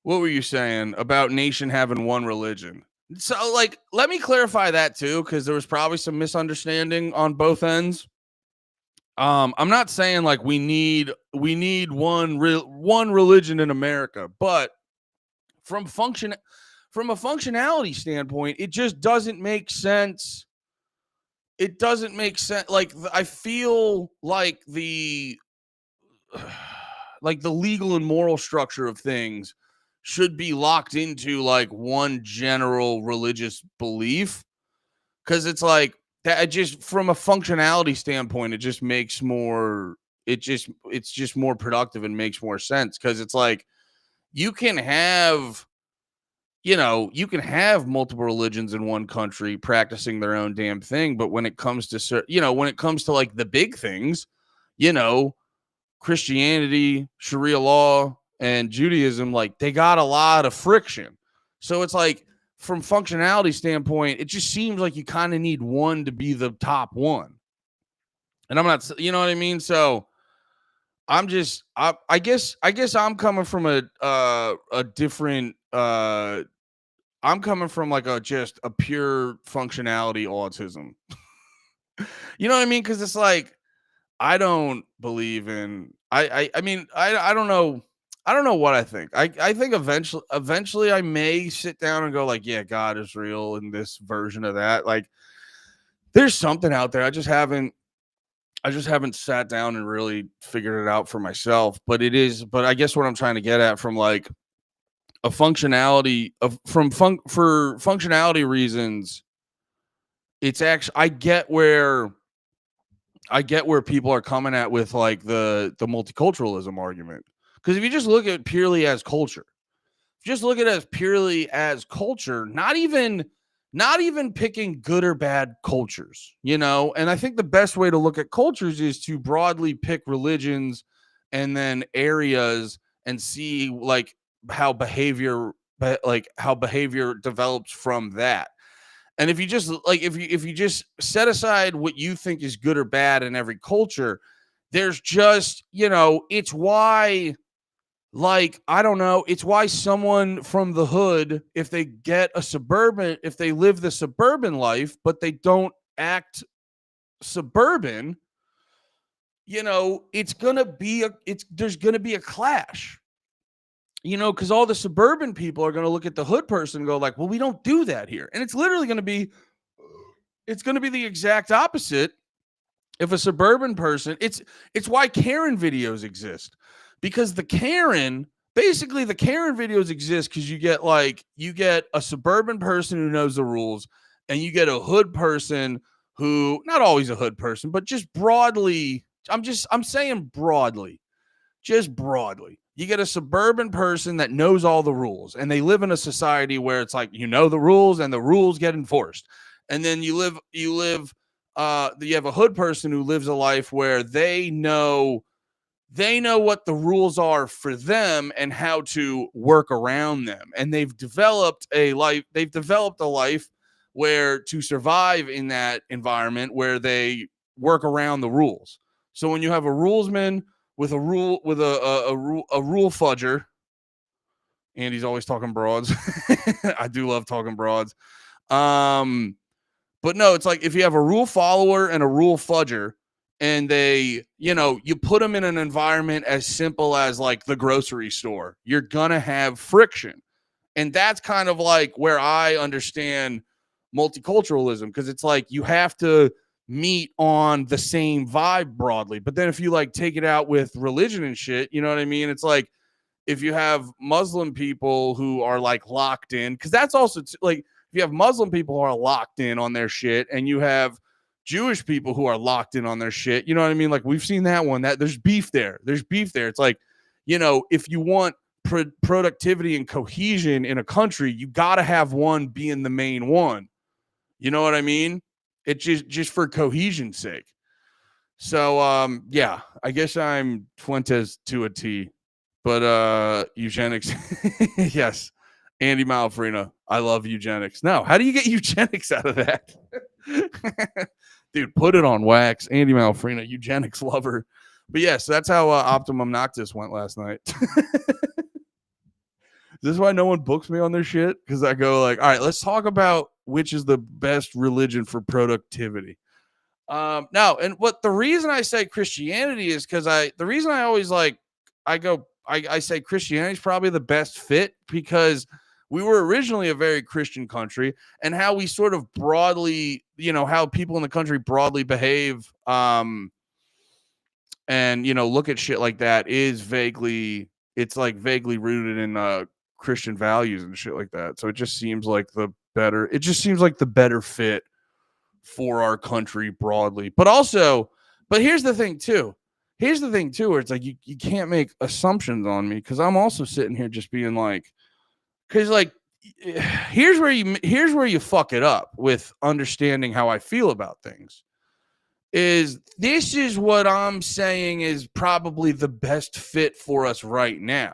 what were you saying about nation having one religion? So, like, let me clarify that too, because there was probably some misunderstanding on both ends. I'm not saying like we need one religion in America, but from a functionality standpoint, it just doesn't make sense. It doesn't make sense. Like I feel like the legal and moral structure of things should be locked into like one general religious belief, because it's like that just from a functionality standpoint it just makes more it's just more productive and makes more sense, because it's like you can have multiple religions in one country practicing their own damn thing, but when it comes to when it comes to like the big things, Christianity, Sharia law, and Judaism, like they got a lot of friction. So it's like from functionality standpoint, it just seems like you kind of need one to be the top one. And I'm not, you know what I mean? So I guess I'm coming from a different I'm coming from like a just a pure functionality autism. You know what I mean? Because it's like I don't believe in I mean I don't know. I don't know what I think. I think eventually I may sit down and go like, yeah, God is real in this version of that. Like there's something out there. I just haven't sat down and really figured it out for myself. But I guess what I'm trying to get at from like a functionality of for functionality reasons, it's actually I get where people are coming at with like the multiculturalism argument. Because if you just look at it purely as culture, just look at it as purely as culture, not even picking good or bad cultures, you know? And I think the best way to look at cultures is to broadly pick religions and then areas and see like how behavior develops from that. And if you just like if you just set aside what you think is good or bad in every culture, there's just, it's why like I don't know, it's why someone from the hood, if they live the suburban life but they don't act suburban, there's going to be a clash. Because all the suburban people are going to look at the hood person and go like, well, we don't do that here. And it's literally going to be the exact opposite. If a suburban person, it's why Karen videos exist, because the Karen videos exist because you get a suburban person who knows the rules, and you get a hood person who, not always a hood person, but just broadly, I'm saying broadly, just broadly. You get a suburban person that knows all the rules, and they live in a society where it's like, the rules and the rules get enforced. And then you have a hood person who lives a life where they know what the rules are for them and how to work around them. And they've developed a life where to survive in that environment where they work around the rules. So when you have a rulesman with a rule fudger, and he's always talking broads. I do love talking broads. But no, it's like if you have a rule follower and a rule fudger, and you put them in an environment as simple as like the grocery store, you're gonna have friction. And that's kind of like where I understand multiculturalism, because it's like you have to meet on the same vibe broadly. But then if you like take it out with religion and shit, you know what I mean? It's like if you have Muslim people who are like locked in, because that's also like if you have Muslim people who are locked in on their shit, and you have Jewish people who are locked in on their shit, you know what I mean? Like we've seen that one, that there's beef there. It's like, if you want productivity and cohesion in a country, you got to have one being the main one. You know what I mean? It's just for cohesion's sake. So yeah, I guess I'm Fuentes to a T. But eugenics, yes. Andy Malfrina, I love eugenics. No, how do you get eugenics out of that? Dude, put it on wax. Andy Malfrina, eugenics lover. But yes, that's how Optimum Noctis went last night. This is why no one books me on their shit, because I go like, all right, let's talk about which is the best religion for productivity. Now, and what the reason I say Christianity is because the reason I always like, I say Christianity is probably the best fit, because we were originally a very Christian country, and how we sort of broadly, how people in the country broadly behave, and, look at shit like that is vaguely rooted in Christian values and shit like that. So it just seems like the better fit for our country broadly. But here's the thing too. Where it's like you can't make assumptions on me, because I'm also sitting here just being like, because like here's where you fuck it up with understanding how I feel about things. This is what I'm saying is probably the best fit for us right now.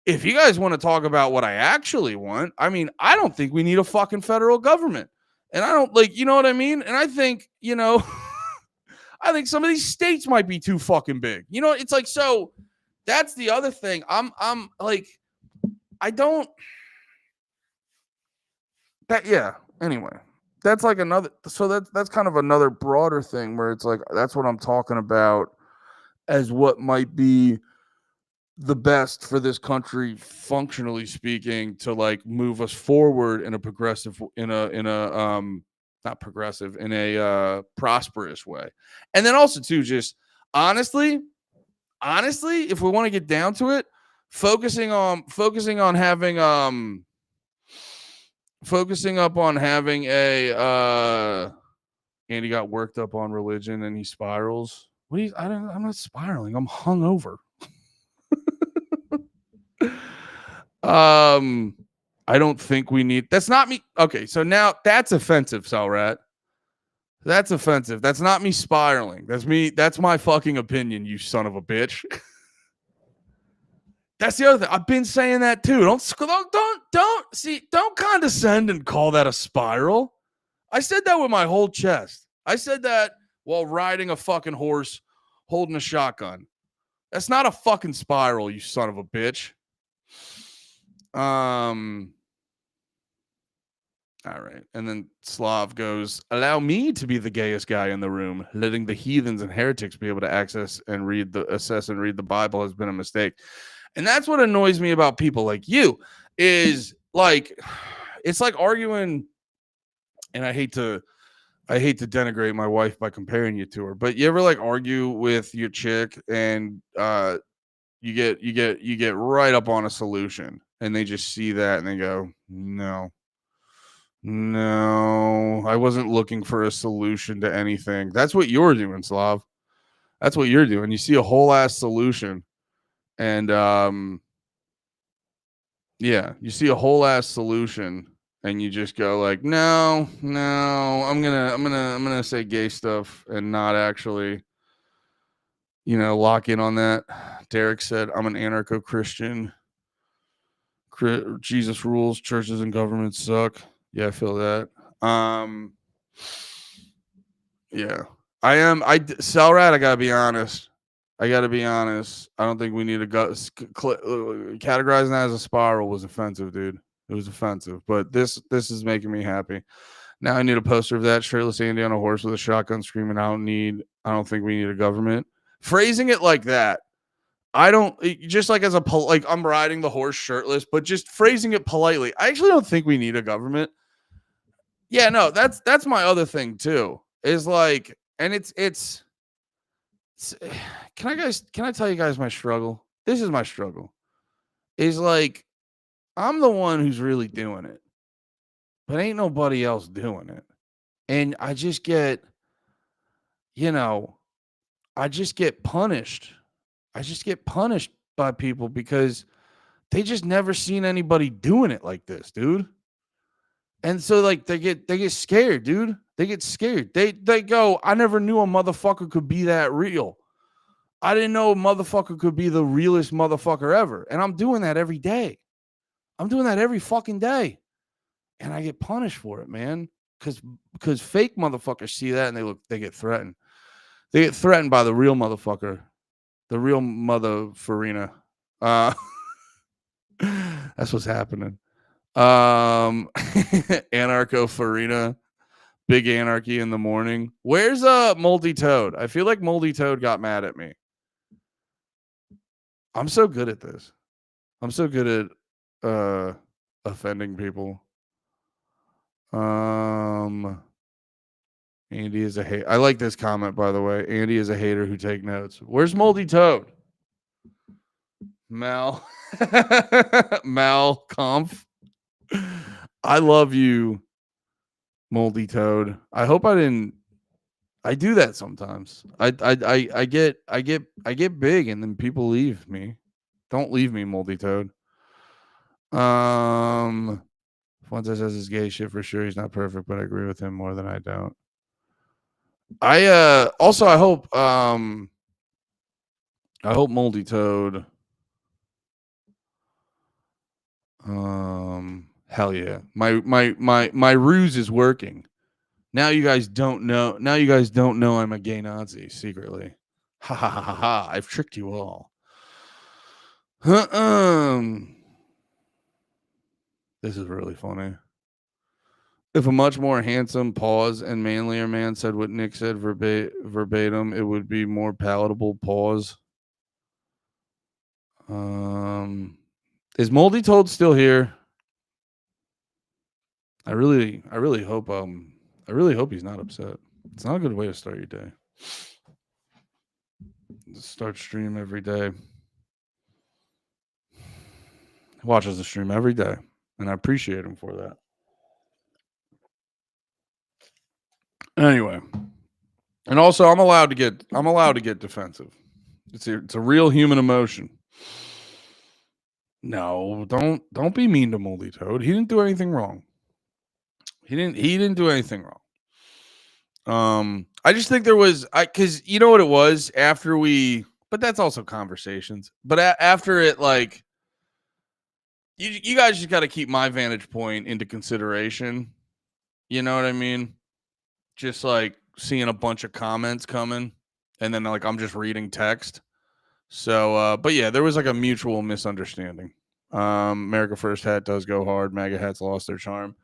if you guys want to talk about what I actually want, I mean, I don't think we need a fucking federal government. And I don't like, you know what I mean? And I think, I think some of these states might be too fucking big. It's like, so that's the other thing. I'm like, I don't that yeah. Anyway, that's like another so that's kind of another broader thing where it's like that's what I'm talking about as what might be the best for this country functionally speaking to like move us forward in a progressive in a not progressive in a prosperous way. And then also too just honestly if we want to get down to it, focusing on having focusing up on having a Andy got worked up on religion and he spirals. I'm not spiraling. I'm hungover. I don't think we need. That's not me. Okay, so now that's offensive, Salrat. That's offensive. That's not me spiraling. That's me. That's my fucking opinion, you son of a bitch. That's the other thing. I've been saying that too. Don't condescend and call that a spiral. I said that with my whole chest. I said that while riding a fucking horse, holding a shotgun. That's not a fucking spiral, you son of a bitch. All right. And then Slav goes, allow me to be the gayest guy in the room. Letting the heathens and heretics be able to assess and read the Bible has been a mistake. And that's what annoys me about people like you is like, it's like arguing. And I hate to denigrate my wife by comparing you to her, but you ever like argue with your chick and you get right up on a solution and they just see that and they go, no, I wasn't looking for a solution to anything. That's what you're doing, Slav. That's what you're doing. You see a whole ass solution and yeah, you see a whole ass solution and you just go like, no, I'm gonna say gay stuff and not actually, lock in on that. Derek said, I'm an anarcho-Christian. Jesus rules, churches and governments suck. Yeah, I feel that. Yeah. Cellrat, I gotta be honest. I don't think we need to categorizing that as a spiral was offensive, dude. It was offensive, but this is making me happy. Now I need a poster of that shirtless Andy on a horse with a shotgun screaming, I don't think we need a government. Phrasing it like that. I don't just like as a like I'm riding the horse shirtless, but just phrasing it politely. I actually don't think we need a government. Yeah, no, that's my other thing too. Is like, and it's can I tell you guys my struggle? This is my struggle. Is like I'm the one who's really doing it, but ain't nobody else doing it. And I just get, I just get punished. I just get punished by people because they just never seen anybody doing it like this, dude. And so like they get scared, dude. They get scared. They go, I never knew a motherfucker could be that real. I didn't know a motherfucker could be the realest motherfucker ever. And I'm doing that every day. I'm doing that every fucking day. And I get punished for it, man. Because fake motherfuckers see that and they get threatened. They get threatened by the real motherfucker. The real mother Farina. That's what's happening. Anarcho Farina. Big anarchy in the morning. Where's Moldy Toad? I feel like Moldy Toad got mad at me. I'm so good at this. I'm so good at offending people. Andy is a hate. I like this comment, by the way. Andy is a hater who take notes. Where's Moldy Toad? Mal Conf. I love you, Moldy Toad. I hope I didn't. I do that sometimes. I get big and then people leave me. Don't leave me, Moldy Toad. Fuentes says his gay shit for sure. He's not perfect, but I agree with him more than I don't. I hope Moldy Toad Hell yeah. My ruse is working. Now you guys don't know. Now you guys don't know I'm a gay Nazi secretly. Ha ha ha ha ha. I've tricked you all. This is really funny. If a much more handsome, pause, and manlier man said what Nick said verbatim, it would be more palatable. Pause. Is Moldy Toad still here? I really hope he's not upset. It's not a good way to start your day. Start stream every day. He watches the stream every day, and I appreciate him for that. Anyway, and also I'm allowed to get defensive. It's a real human emotion. No, don't be mean to Moldy Toad. He didn't do anything wrong. He didn't do anything wrong. I just think there was because you know what it was after but that's also conversations. But after it, like you guys just got to keep my vantage point into consideration. You know what I mean? Just like seeing a bunch of comments coming, and then like I'm just reading text. So, but yeah, there was like a mutual misunderstanding. America First hat does go hard. MAGA hats lost their charm.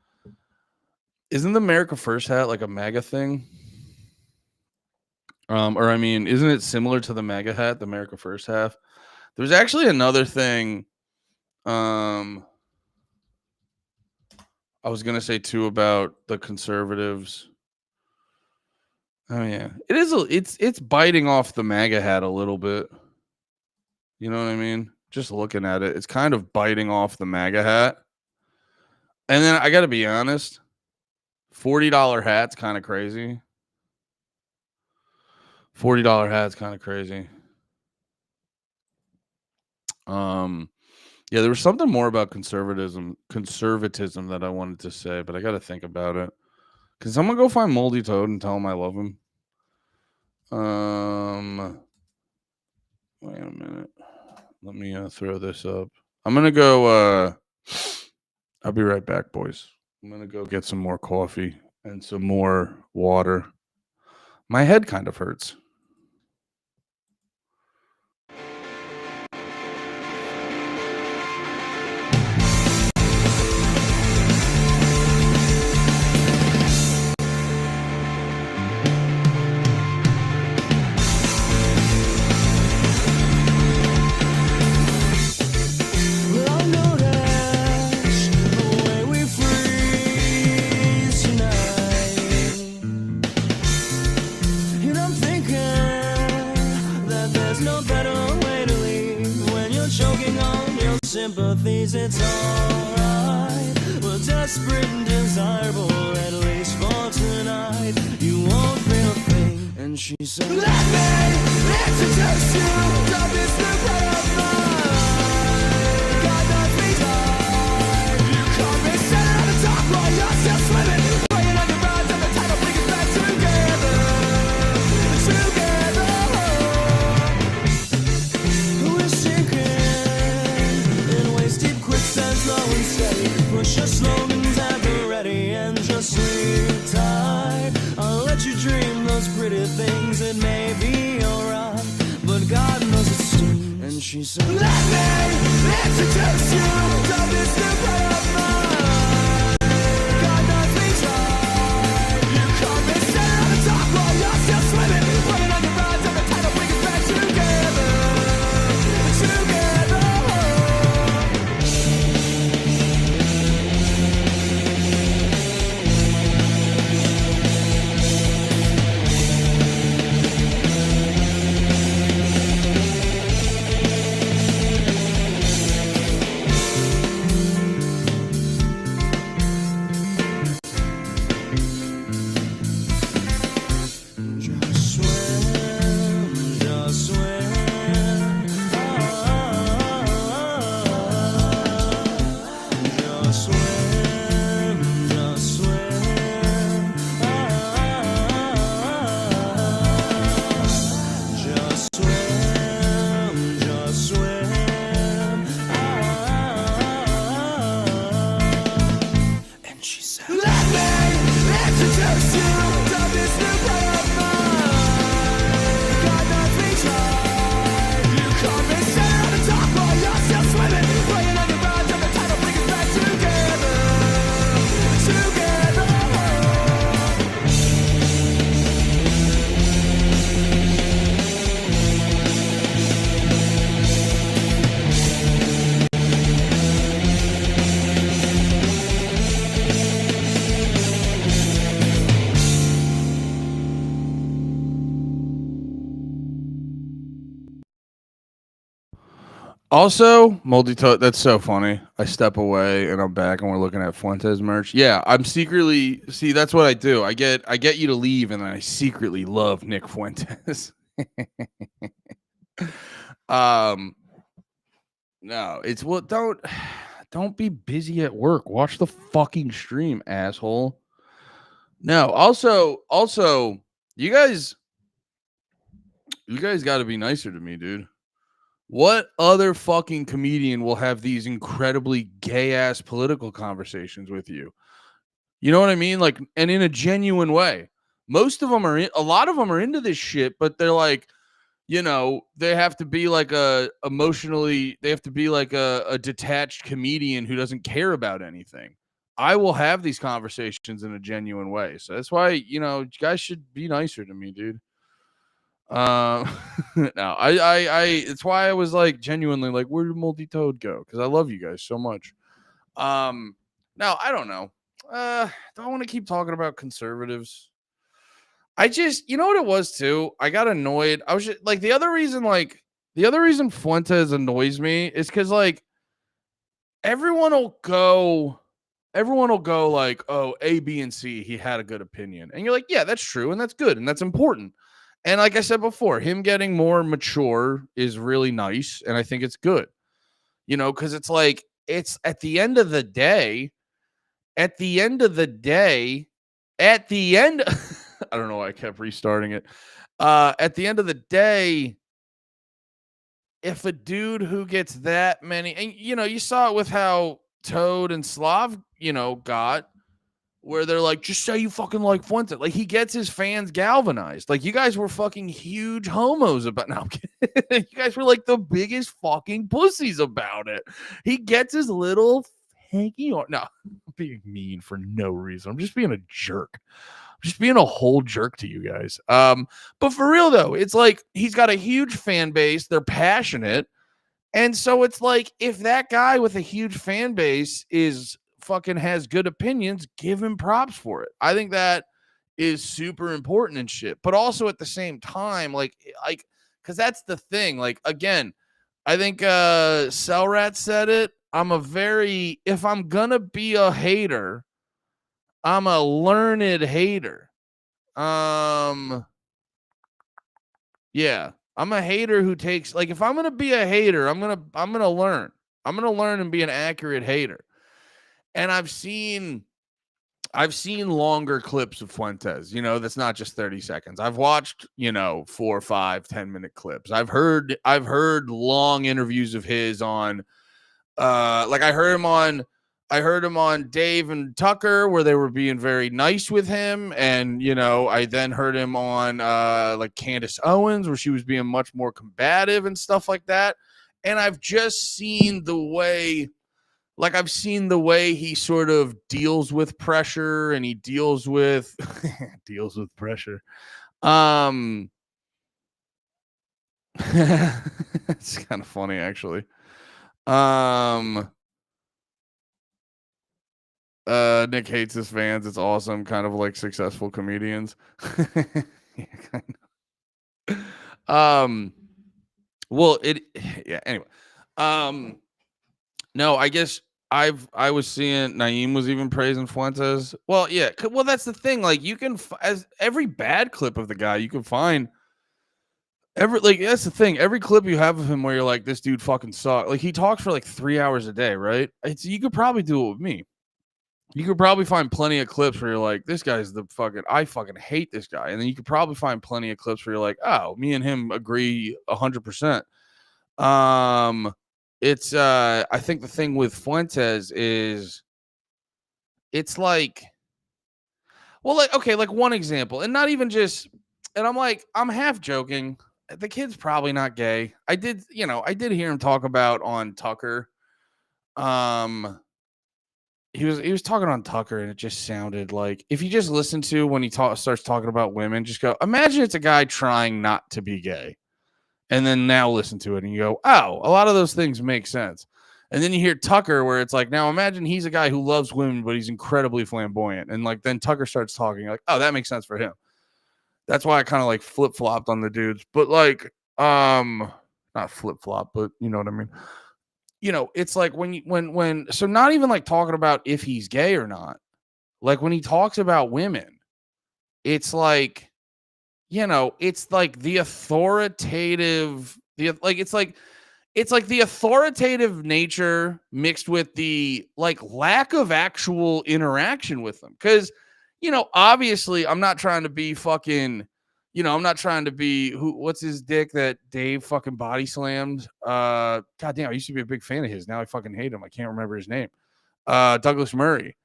Isn't the America First hat like a MAGA thing? Or I mean, isn't it similar to the MAGA hat, the America First hat? There's actually another thing. I was gonna say too about the conservatives. Oh yeah, it is. It's biting off the MAGA hat a little bit. You know what I mean? Just looking at it, it's kind of biting off the MAGA hat. And then I got to be honest, $40 hat's kind of crazy. $40 hat's kind of crazy. Yeah, there was something more about conservatism that I wanted to say, but I got to think about it. Can someone go find Moldy Toad and tell him I love him? Wait a minute. Let me throw this up. I'm gonna go. I'll be right back, boys. I'm gonna go get some more coffee and some more water. My head kind of hurts. Sympathies, it's alright. We're desperate and desirable, at least for tonight. You won't feel a thing. And she said, let me introduce you to this new friend of mine. God knows me tight. You caught me sitting on the dock while you're still swimming, playing on your rides on the title, bring us back together. We're sinking, slow and steady. Push your slogans at the ready and just sleep tight. I'll let you dream those pretty things. It may be alright, but God knows it's true. And she said, let me introduce you to this new friend of mine. God knows me tight. You caught me sitting on the dock while you're still swimming, running on your rides on the title, bring us back together. Also, multi-toad. That's so funny. I step away and I'm back, and we're looking at Fuentes merch. Yeah, I'm secretly see. That's what I do. I get you to leave, and then I secretly love Nick Fuentes. um, no, it's what don't be busy at work. Watch the fucking stream, asshole. No, also, you guys, you guys got to be nicer to me, dude. What other fucking comedian will have these incredibly gay ass political conversations with you? You know what I mean? Like, and in a genuine way. Most of them are a lot of them are into this shit, but they're like, they have to be like they have to be like a detached comedian who doesn't care about anything. I will have these conversations in a genuine way. So that's why, you guys should be nicer to me, dude. Uh, no, it's why I was like genuinely like, where did multi-toad go? Because I love you guys so much. Now I don't know. Do I want to keep talking about conservatives? I just, you know what it was too? I got annoyed. I was just, like, the other reason Fuentes annoys me is because like everyone will go, everyone will go like, oh, A, B, and C, he had a good opinion. And you're like, yeah, that's true. And that's good. And that's important. And like I said before, him getting more mature is really nice. And I think it's good, because it's like, it's at the end of the day, at the end of the day, at the end, I don't know why I kept restarting it. At the end of the day, if a dude who gets that many, and you saw it with how Toad and Slav, got, where they're like, just say you fucking like Fuentes. Like, he gets his fans galvanized. Like, you guys were fucking huge homos about. No, I'm kidding. You guys were like the biggest fucking pussies about it. He gets his little hanky on. No, I'm being mean for no reason. I'm just being a jerk. I'm just being a whole jerk to you guys. But for real though, it's like he's got a huge fan base. They're passionate. And so it's like, if that guy with a huge fan base is fucking has good opinions, give him props for it. I think that is super important and shit. But also at the same time, because that's the thing. Like, again, I think Cellrat said it. If I'm gonna be a hater, I'm a learned hater. Yeah. I'm a hater who takes, like, if I'm going to be a hater, I'm going to learn. I'm going to learn and be an accurate hater. And I've seen longer clips of Fuentes, that's not just 30 seconds. I've watched, 4, 5, 10-minute clips. I've heard long interviews of his on, like I heard him on Dave and Tucker, where they were being very nice with him. And, I then heard him on like Candace Owens, where she was being much more combative and stuff like that. And I've just seen the way, he sort of deals with pressure, and he deals with deals with pressure. It's kind of funny, actually. Nick hates his fans. It's awesome. Kind of like successful comedians. Yeah, kind of. Well, yeah, anyway. No, I guess I was seeing Naeem was even praising Fuentes. Well, yeah. Well, that's the thing. Like, you can, as every bad clip of the guy, you can find that's the thing. Every clip you have of him where you're like, this dude fucking sucks. Like, he talks for like 3 hours a day, right? You could probably do it with me. You could probably find plenty of clips where you're like, this guy's I fucking hate this guy. And then you could probably find plenty of clips where you're like, oh, me and him agree 100%. It's, I think the thing with Fuentes is, it's like, well, like, okay, like one example, and not even just, and I'm half joking. The kid's probably not gay. I did hear him talk about on Tucker. He was talking on Tucker, and it just sounded like, if you just listen to when he starts talking about women, just go, imagine it's a guy trying not to be gay, and then now listen to it and you go, oh, a lot of those things make sense. And then you hear Tucker, where it's like, now imagine he's a guy who loves women, but he's incredibly flamboyant, and like then Tucker starts talking, like, oh, that makes sense for him. That's why I kind of like flip flopped on the dudes, but like, not not flip flop, but you know what I mean. It's like so not even like talking about if he's gay or not. Like when he talks about women, it's like, it's like the authoritative, it's like the authoritative nature mixed with the like lack of actual interaction with them. Cause, obviously I'm not trying to be fucking, I'm not trying to be what's his dick that Dave fucking body slammed. God damn, I used to be a big fan of his. Now I fucking hate him. I can't remember his name. Douglas Murray.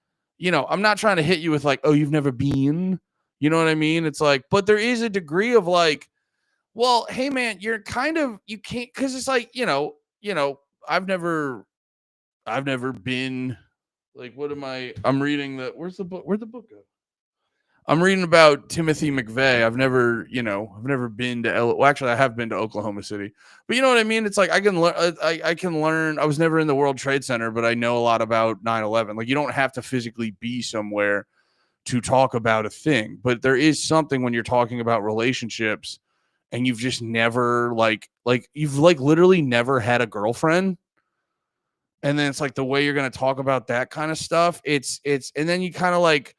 I'm not trying to hit you with like, oh, you've never been, you know what I mean? It's like, but there is a degree of like, well, hey man, you're kind of, you can't, cause it's like, I've never been like, what am I'm reading where'd the book go? I'm reading about Timothy McVeigh. I've never been to well, actually I have been to Oklahoma City, but you know what I mean? It's like, I can learn, I can learn. I was never in the World Trade Center, but I know a lot about 9/11. Like you don't have to physically be somewhere to talk about a thing, but there is something when you're talking about relationships and you've just never you've like literally never had a girlfriend. And then it's like the way you're going to talk about that kind of stuff. And then you kind of like,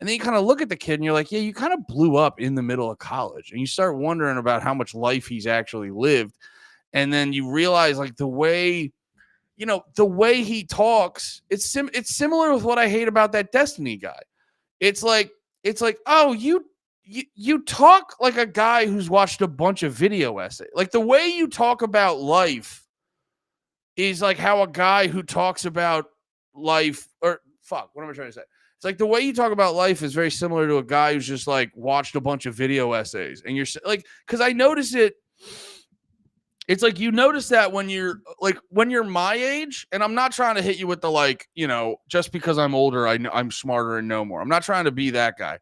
and then you kind of look at the kid and you're like, yeah, you kind of blew up in the middle of college and you start wondering about how much life he's actually lived. And then you realize like the way he talks, it's similar with what I hate about that Destiny guy. It's like, oh, you talk like a guy who's watched a bunch of video essays. Like the way you talk about life is like how a guy who talks about life what am I trying to say? It's like the way you talk about life is very similar to a guy who's just like watched a bunch of video essays. And you're like, because I notice it. It's like you notice that when you're my age, and I'm not trying to hit you with the like, just because I'm older, I'm smarter and know more. I'm not trying to be that guy.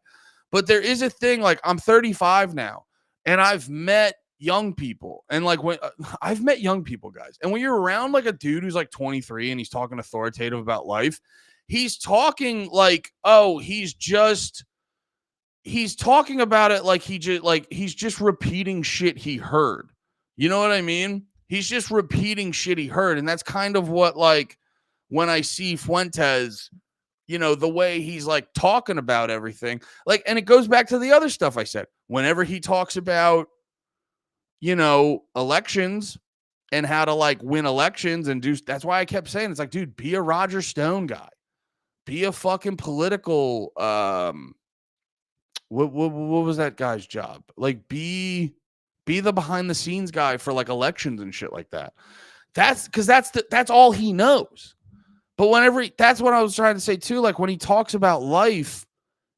But there is a thing, like I'm 35 now, and I've met young people. And like when I've met young people, guys, and when you're around like a dude who's like 23 and he's talking authoritative about life, he's talking like, oh, he's talking about it like he's just repeating shit he heard. You know what I mean? He's just repeating shit he heard. And that's kind of what, like, when I see Fuentes, the way he's like talking about everything, like, and it goes back to the other stuff I said. Whenever he talks about, elections and how to like win elections and that's why I kept saying, it's like, dude, be a Roger Stone guy, be a fucking political, what was that guy's job? Like be the behind the scenes guy for like elections and shit like that. That's because that's all he knows. But that's what I was trying to say too. Like when he talks about life,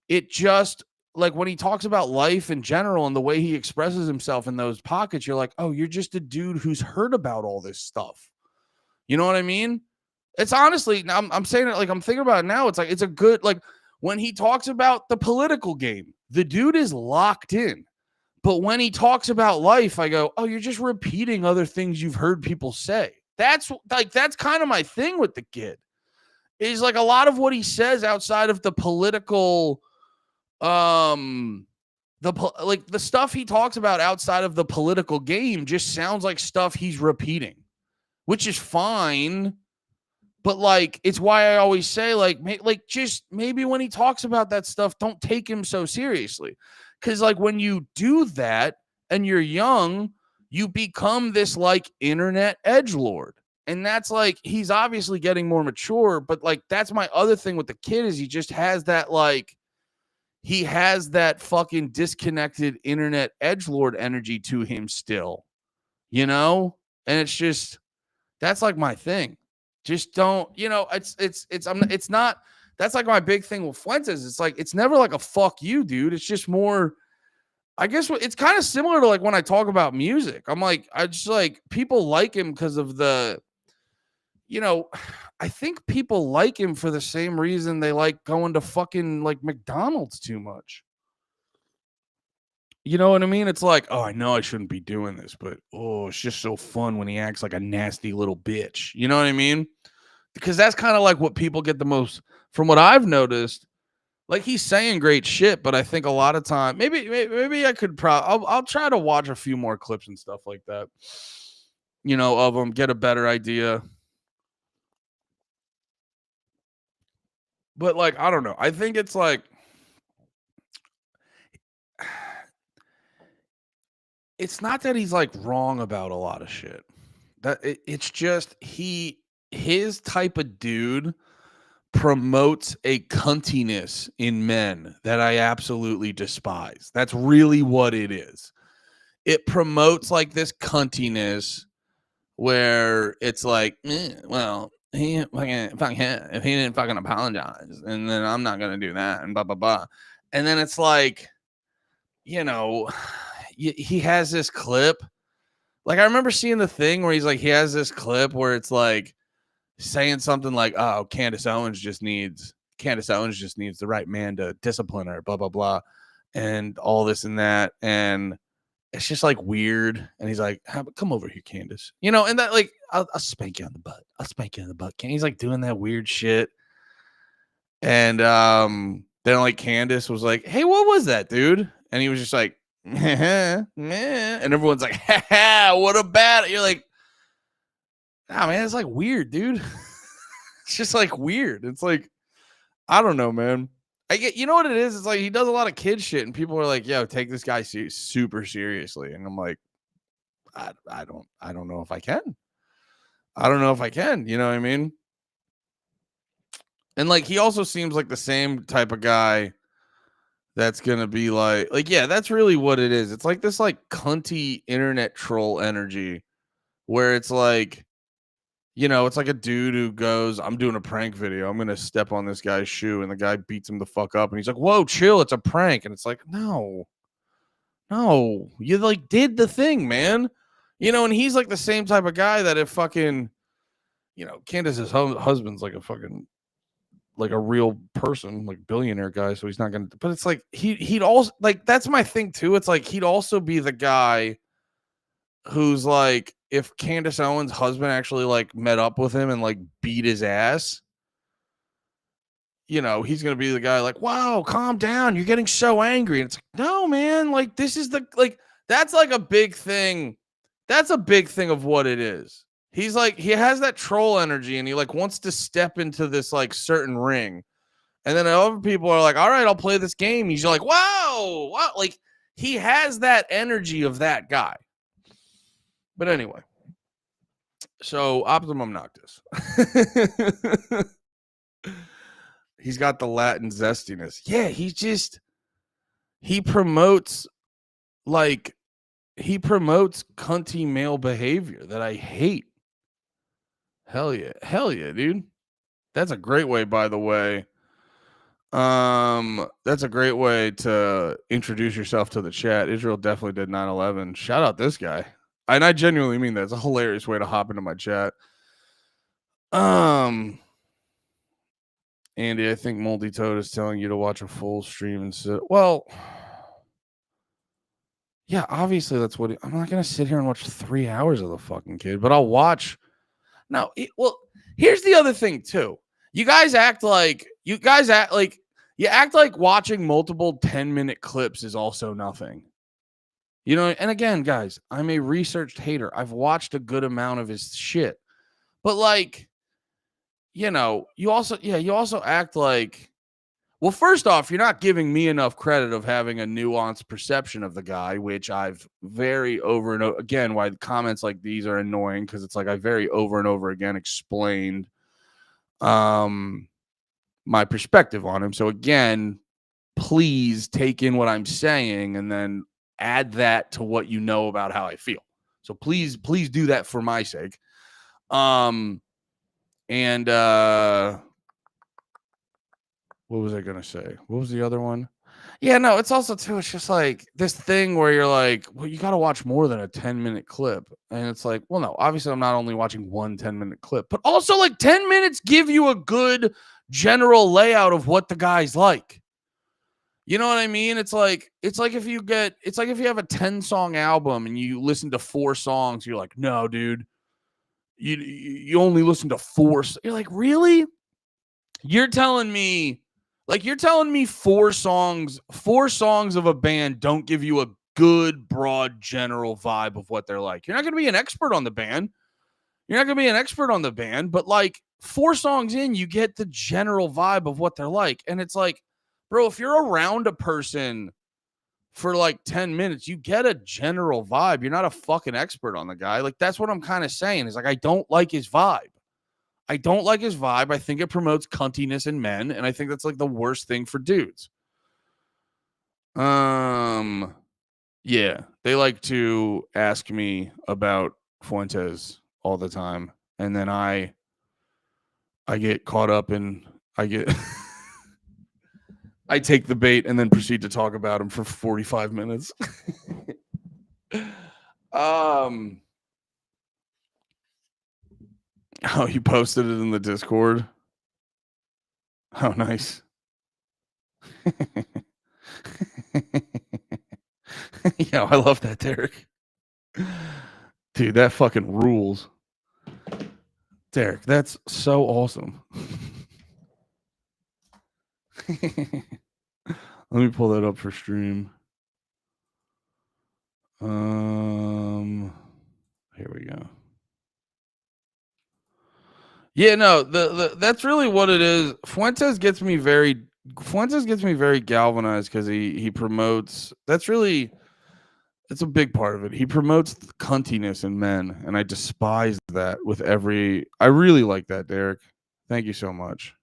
it just like when he talks about life in general and the way he expresses himself in those pockets, you're like, oh, you're just a dude who's heard about all this stuff. You know what I mean? It's honestly, I'm saying it like I'm thinking about it now. It's like, it's a good, like when he talks about the political game, the dude is locked in. But when he talks about life, I go, oh, you're just repeating other things you've heard people say. That's kind of my thing with the kid. Is like a lot of what he says outside of the political, the stuff he talks about outside of the political game just sounds like stuff he's repeating, which is fine. But like, it's why I always say, just maybe when he talks about that stuff, don't take him so seriously. Because like when you do that and you're young, you become this like internet edgelord. And that's like, he's obviously getting more mature, but like, that's my other thing with the kid is he just has that like, he has that fucking disconnected internet edgelord energy to him still, And it's just, that's like my thing. Just don't, it's not, that's like my big thing with Fuentes. It's like, it's never like a fuck you, dude. It's just more, I guess it's kind of similar to like when I talk about music. I'm like, I just like people like him because of the, I think people like him for the same reason they like going to fucking like McDonald's too much. You know what I mean? It's like, oh, I know I shouldn't be doing this, but oh, it's just so fun when he acts like a nasty little bitch. You know what I mean? Because that's kind of like what people get the most from what I've noticed. Like he's saying great shit, but I think a lot of time, maybe I could I'll try to watch a few more clips and stuff like that. of them, get a better idea. But like, I don't know. I think it's like it's not that he's like wrong about a lot of shit. It's just his type of dude promotes a cuntiness in men that I absolutely despise. That's really what it is. It promotes like this cuntiness where it's like, well, if he didn't fucking apologize, and then I'm not gonna do that, and blah blah blah. And then it's like, he has this clip. Like, I remember seeing the thing where he's like, he has this clip where it's like saying something like, "Oh, Candace Owens just needs the right man to discipline her," blah blah blah, and all this and that, and it's just like weird. And he's like, "Come over here, Candace," and that like, I'll spank you on the butt. I'll spank you on the butt. He's like doing that weird shit, and then like Candace was like, "Hey, what was that, dude?" And he was just like, and everyone's like, "Ha, what about it?" You're like, "Nah, man, it's like weird, dude." It's just like weird. It's like, I don't know, man. I get, you know what it is? It's like he does a lot of kid shit, and people are like, "Yo, take this guy super seriously." And I'm like, I don't know if I can. I don't know if I can. You know what I mean? And like, he also seems like the same type of guy that's gonna be like, yeah, that's really what it is. It's like this like cunty internet troll energy where it's like, it's like a dude who goes, "I'm doing a prank video. I'm going to step on this guy's shoe." And the guy beats him the fuck up. And he's like, "Whoa, chill. It's a prank." And it's like, no, you like did the thing, man. And he's like the same type of guy that if fucking, Candace's husband's like a fucking, like a real person, like billionaire guy. So he's not going to, but it's like, he'd also like, that's my thing too. It's like, he'd also be the guy who's like, if Candace Owens' husband actually like met up with him and like beat his ass, he's gonna be the guy like, "Wow, calm down, you're getting so angry." And it's like, no, man, like this is that's like a big thing. That's a big thing of what it is. He's like, he has that troll energy and he like wants to step into this like certain ring. And then other people are like, "All right, I'll play this game." He's like, wow, like he has that energy of that guy. But anyway, so Optimum Noctis. He's got the Latin zestiness. Yeah, he promotes cunty male behavior that I hate. Hell yeah, dude. That's a great way, by the way. That's a great way to introduce yourself to the chat. Israel definitely did 9/11. Shout out this guy. And I genuinely mean that. It's a hilarious way to hop into my chat. Andy, I think Moldy Toad is telling you to watch a full stream and sit. Well, yeah, obviously that's what I'm not gonna sit here and watch 3 hours of the fucking kid, but I'll watch. No, well, here's the other thing too. You act like watching multiple 10-minute clips is also nothing. And again, guys, I'm a researched hater. I've watched a good amount of his shit. But like, you also act like, well, first off, you're not giving me enough credit of having a nuanced perception of the guy, which I've very over and over again, why comments like these are annoying, because it's like I very over and over again explained my perspective on him. So again, please take in what I'm saying and then add that to what you know about how I feel. So please do that for my sake. And what was I going to say? What was the other one? Yeah, no, it's also too, it's just like this thing where you're like, well, you got to watch more than a 10-minute clip. And it's like, well, no, obviously I'm not only watching one 10-minute clip, but also like 10 minutes give you a good general layout of what the guy's like. You know what I mean? It's like if you have a 10-song album and you listen to 4 songs, you're like, no, dude, you only listen to 4. You're like, really? You're telling me 4 songs of a band don't give you a good, broad, general vibe of what they're like. You're not going to be an expert on the band. But like 4 songs in, you get the general vibe of what they're like. And it's like, bro, if you're around a person for like 10 minutes, you get a general vibe. You're not a fucking expert on the guy. Like, that's what I'm kind of saying. Is like, I don't like his vibe. I think it promotes cuntiness in men, and I think that's like the worst thing for dudes. Yeah, they like to ask me about Fuentes all the time, and then I get caught up in I take the bait and then proceed to talk about him for 45 minutes. Oh, you posted it in the Discord? Oh, nice. Yeah, I love that, Derek. Dude, that fucking rules. Derek, that's so awesome. Let me pull that up for stream. Here we go. Yeah, no, that's really what it is. Fuentes gets me very galvanized because he promotes. That's a big part of it. He promotes the cuntiness in men, and I despise that with every. I really like that, Derek. Thank you so much.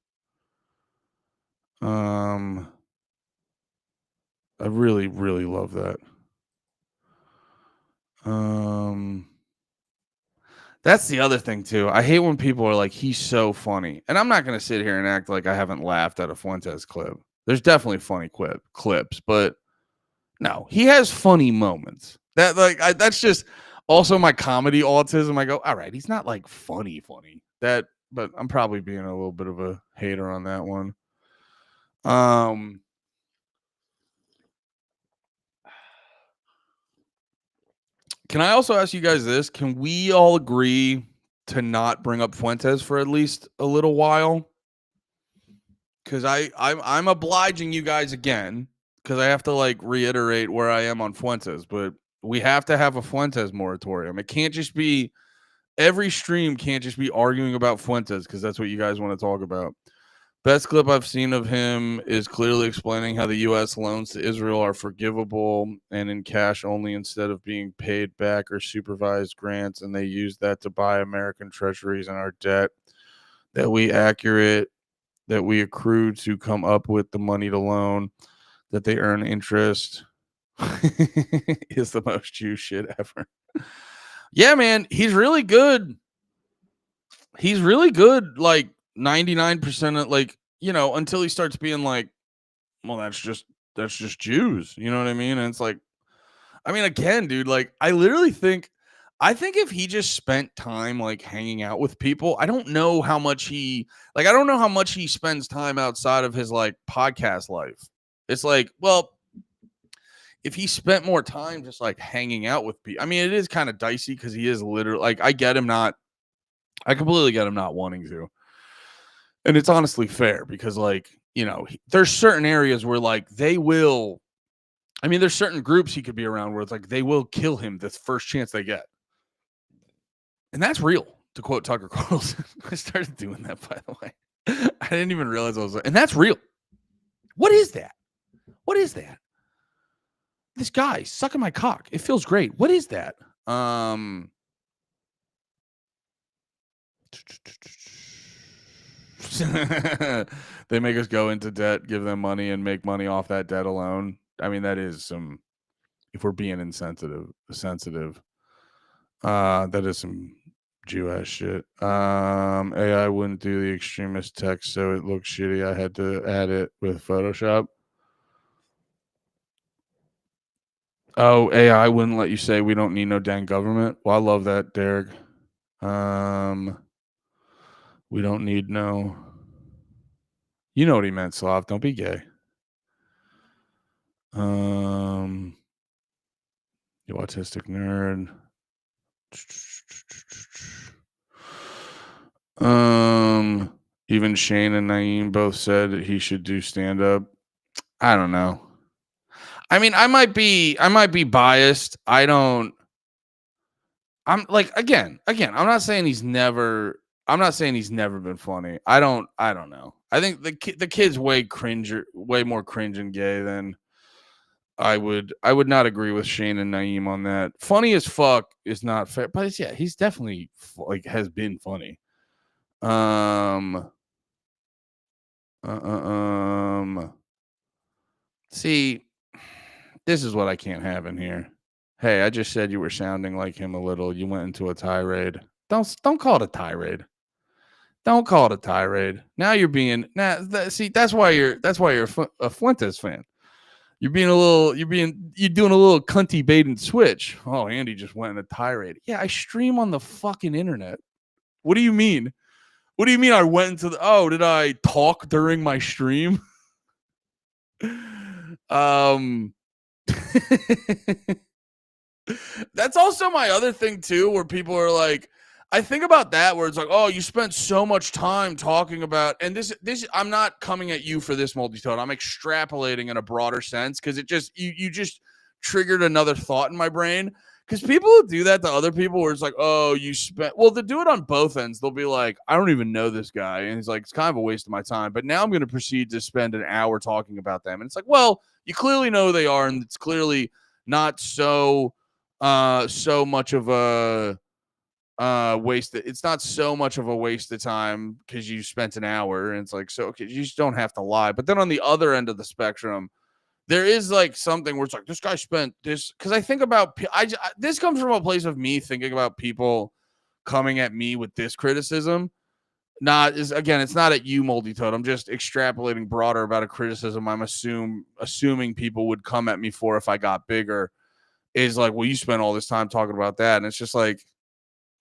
I really, really love that. That's the other thing too. I hate when people are like, he's so funny. And I'm not going to sit here and act like I haven't laughed at a Fuentes clip. There's definitely funny clips, but no, he has funny moments. That's just also my comedy autism. I go, all right, he's not like funny. But I'm probably being a little bit of a hater on that one. Can I also ask you guys this? Can we all agree to not bring up Fuentes for at least a little while? Because I'm obliging you guys again because I have to like reiterate where I am on Fuentes, but we have to have a Fuentes moratorium. It can't just be every stream can't just be arguing about Fuentes because that's what you guys want to talk about. Best clip I've seen of him is clearly explaining how the U.S. loans to Israel are forgivable and in cash only instead of being paid back or supervised grants, and they use that to buy American treasuries and our debt that we accrue to come up with the money to loan, that they earn interest. Is the most Jew shit ever. Yeah, man, he's really good. Like 99% of like, until he starts being like, well, that's just Jews. You know what I mean? And it's like, I mean, again, dude, like I think if he just spent time like hanging out with people, I don't know how much he spends time outside of his like podcast life. It's like, well, if he spent more time just like hanging out with people, I mean, it is kind of dicey because he is literally like, I completely get him not wanting to. And it's honestly fair because like, there's certain areas where like there's certain groups he could be around where it's like they will kill him the first chance they get. And that's real, to quote Tucker Carlson. I started doing that, by the way. I didn't even realize and that's real. What is that? This guy sucking my cock. It feels great. What is that? They make us go into debt, give them money, and make money off that debt alone. I mean, that is if we're being sensitive, that is some Jew-ass shit. AI wouldn't do the extremist text, so it looks shitty. I had to add it with Photoshop. Oh, AI wouldn't let you say we don't need no dang government. Well, I love that, Derek. We don't need no. You know what he meant, Slav. Don't be gay. You autistic nerd. Even Shane and Naeem both said that he should do stand-up. I don't know. I mean, I might be biased. I'm like, I'm not saying I'm not saying he's never been funny. I don't know. I think the kid's way more cringe and gay than I would not agree with Shane and Naeem on that. Funny as fuck is not fair, but yeah, he's definitely like has been funny. Um see, this is what I can't have in here. Hey, I just said you were sounding like him a little. You went into a tirade. Don't call it a tirade. Don't call it a tirade. Now you're being see that's why you're a Fuentes fan. You're doing a little cunty bait and switch. Oh, Andy just went in a tirade. Yeah, I stream on the fucking internet. What do you mean? What do you mean I went into did I talk during my stream? um That's also my other thing too, where people are like, I think about that where it's like, oh, you spent so much time talking about, and this I'm not coming at you for this multi-tone. I'm extrapolating in a broader sense because it just you just triggered another thought in my brain. Because people who do that to other people, where it's like, oh, you spent, well, they do it on both ends. They'll be like, I don't even know this guy, and he's like, it's kind of a waste of my time. But now I'm going to proceed to spend an hour talking about them, and it's like, well, you clearly know who they are, and it's clearly not so much of a waste. It's not so much of a waste of time because you spent an hour, and it's like, so okay, you just don't have to lie. But then on the other end of the spectrum, there is like something where it's like, this guy spent this, because I think about this comes from a place of me thinking about people coming at me with this criticism. Not is again, it's not at you, Moldy Toad. I'm just extrapolating broader about a criticism I'm assuming people would come at me for if I got bigger. Is like, well, you spent all this time talking about that. And it's just like,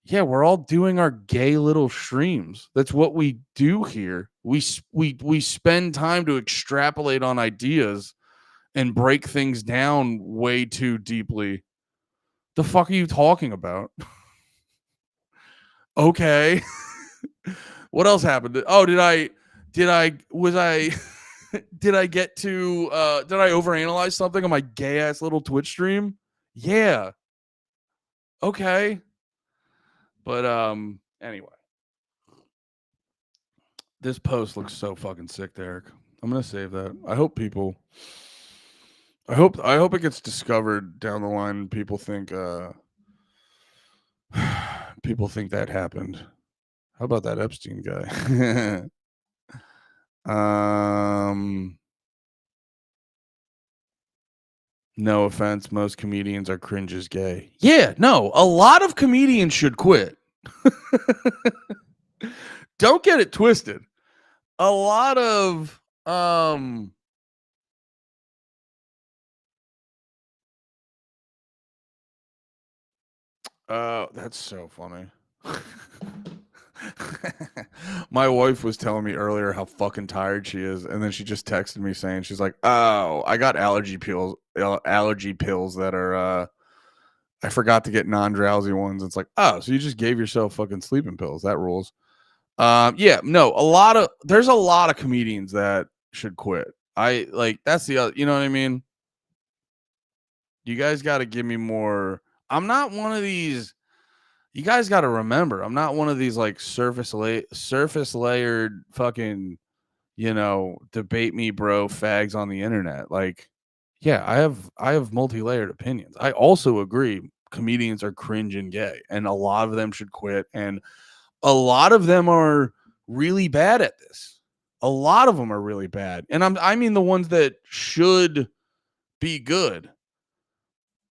yeah, we're all doing our gay little streams. That's what we do here. We spend time to extrapolate on ideas and break things down way too deeply. The fuck are you talking about? Okay. What else happened? Oh, did I did I did I get to did I overanalyze something on my gay ass little Twitch stream? Yeah. Okay. But anyway. This post looks so fucking sick, Derek. I'm gonna save that. I hope it gets discovered down the line and people think people think that happened. How about that Epstein guy? No offense, most comedians are cringe as gay. Yeah, no, a lot of comedians should quit. Don't get it twisted. A lot of that's so funny. My wife was telling me earlier how fucking tired she is, and then she just texted me saying, she's like, "Oh, I got allergy pills that are I forgot to get non-drowsy ones." It's like, "Oh, so you just gave yourself fucking sleeping pills. That rules." Yeah, no, there's a lot of comedians that should quit. I like that's the other, you know what I mean? You guys got to give me more. I'm not one of these. You guys got to remember, I'm not one of these like surface layered fucking, debate me, bro, fags on the internet. Like, yeah, I have multi-layered opinions. I also agree comedians are cringe and gay, and a lot of them should quit, and a lot of them are really bad at this. A lot of them are really bad, and I mean the ones that should be good.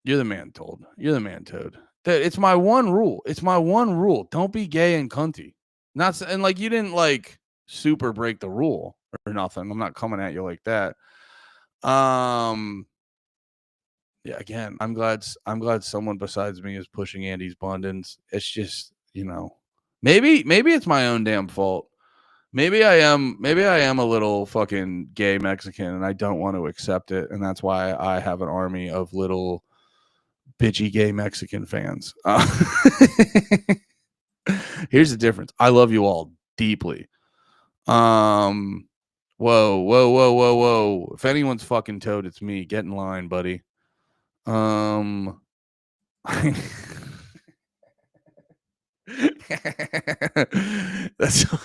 You're the man, Toad. You're the man, Toad. It's my one rule. It's my one rule. Don't be gay and cunty. And like you didn't like super break the rule or nothing. I'm not coming at you like that. Yeah, again, I'm glad someone besides me is pushing Andy's Bundens. It's just, maybe it's my own damn fault. Maybe I am a little fucking gay Mexican and I don't want to accept it, and that's why I have an army of little bitchy gay Mexican fans. Here's the difference. I love you all deeply. Whoa. If anyone's fucking toad, it's me. Get in line, buddy. That's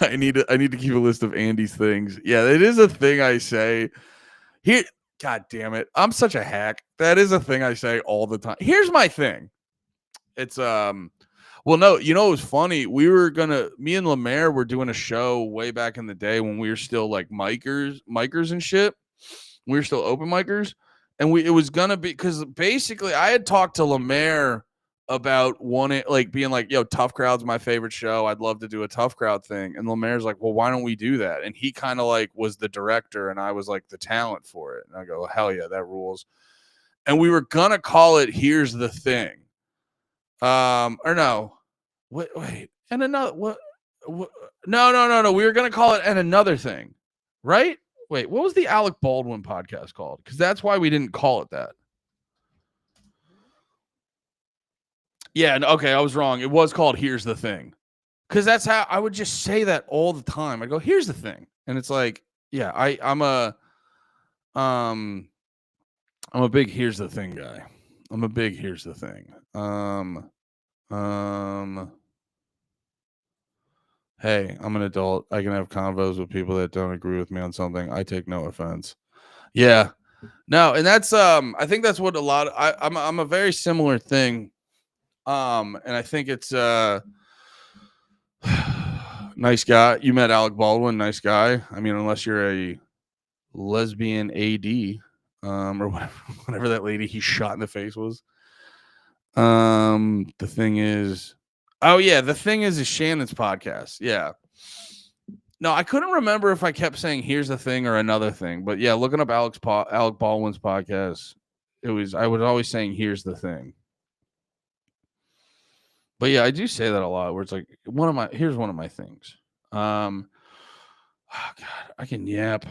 I need to keep a list of Andy's things. Yeah, it is a thing I say. Here, god damn it. I'm such a hack. That is a thing I say all the time. Here's my thing. It's well, no, you know it was funny. Me and Lemaire were doing a show way back in the day when we were still like micers and shit. We were still open micers. And it was gonna be because basically I had talked to Lemaire about being like, yo, Tough Crowd's my favorite show. I'd love to do a Tough Crowd thing. And Lemaire's like, well, why don't we do that? And he kind of like was the director and I was like the talent for it. And I go, hell yeah, that rules. And we were gonna call it Here's the Thing. Or no. Wait. And another what no. We were gonna call it And Another Thing, right? Wait, what was the Alec Baldwin podcast called? Because that's why we didn't call it that. Yeah, okay, I was wrong. It was called Here's the Thing. Because that's how I would just say that all the time. I go, here's the thing. And it's like, yeah, I'm a big Here's the Thing guy. I'm a big Here's the Thing. Hey, I'm an adult. I can have convos with people that don't agree with me on something. I take no offense. Yeah. No, and that's I think that's what I'm a very similar thing. And I think it's nice guy. You met Alec Baldwin, nice guy. I mean, unless you're a lesbian AD, or whatever that lady he shot in the face was. The thing is, the thing is Shannon's podcast. Yeah. No, I couldn't remember if I kept saying Here's the Thing or Another Thing, but yeah, looking up Alec Baldwin's podcast, I was always saying Here's the Thing. But yeah, I do say that a lot where it's like here's one of my things. Oh God, I can yap.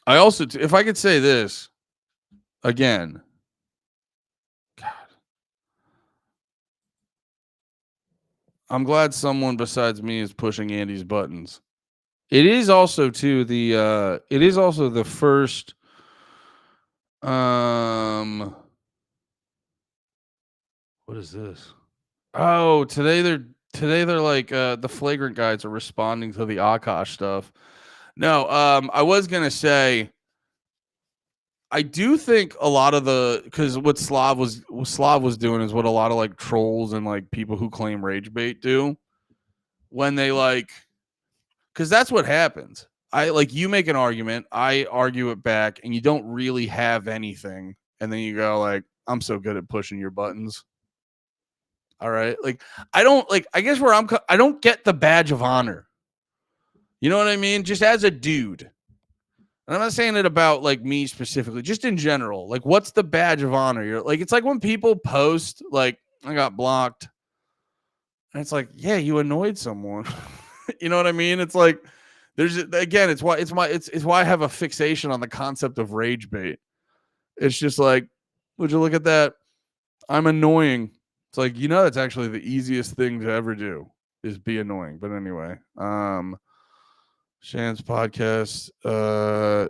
I also, if I could say this again, God, I'm glad someone besides me is pushing Andy's buttons. It is also the first what is this? Oh, today they're like the flagrant guys are responding to the Akash stuff. No, I was gonna say I do think a lot of because what Slav was doing is what a lot of like trolls and like people who claim rage bait do when they like, because that's what happens. You make an argument, I argue it back, and you don't really have anything, and then you go like, I'm so good at pushing your buttons. All right, like I don't like. I guess I don't get the badge of honor. You know what I mean? Just as a dude. And I'm not saying it about like me specifically, just in general. Like, what's the badge of honor? You're like, it's like when people post, like, I got blocked. And it's like, yeah, you annoyed someone. You know what I mean? It's like, it's why I have a fixation on the concept of rage bait. It's just like, would you look at that? I'm annoying. It's like, that's actually the easiest thing to ever do is be annoying. But anyway, Shannon's podcast.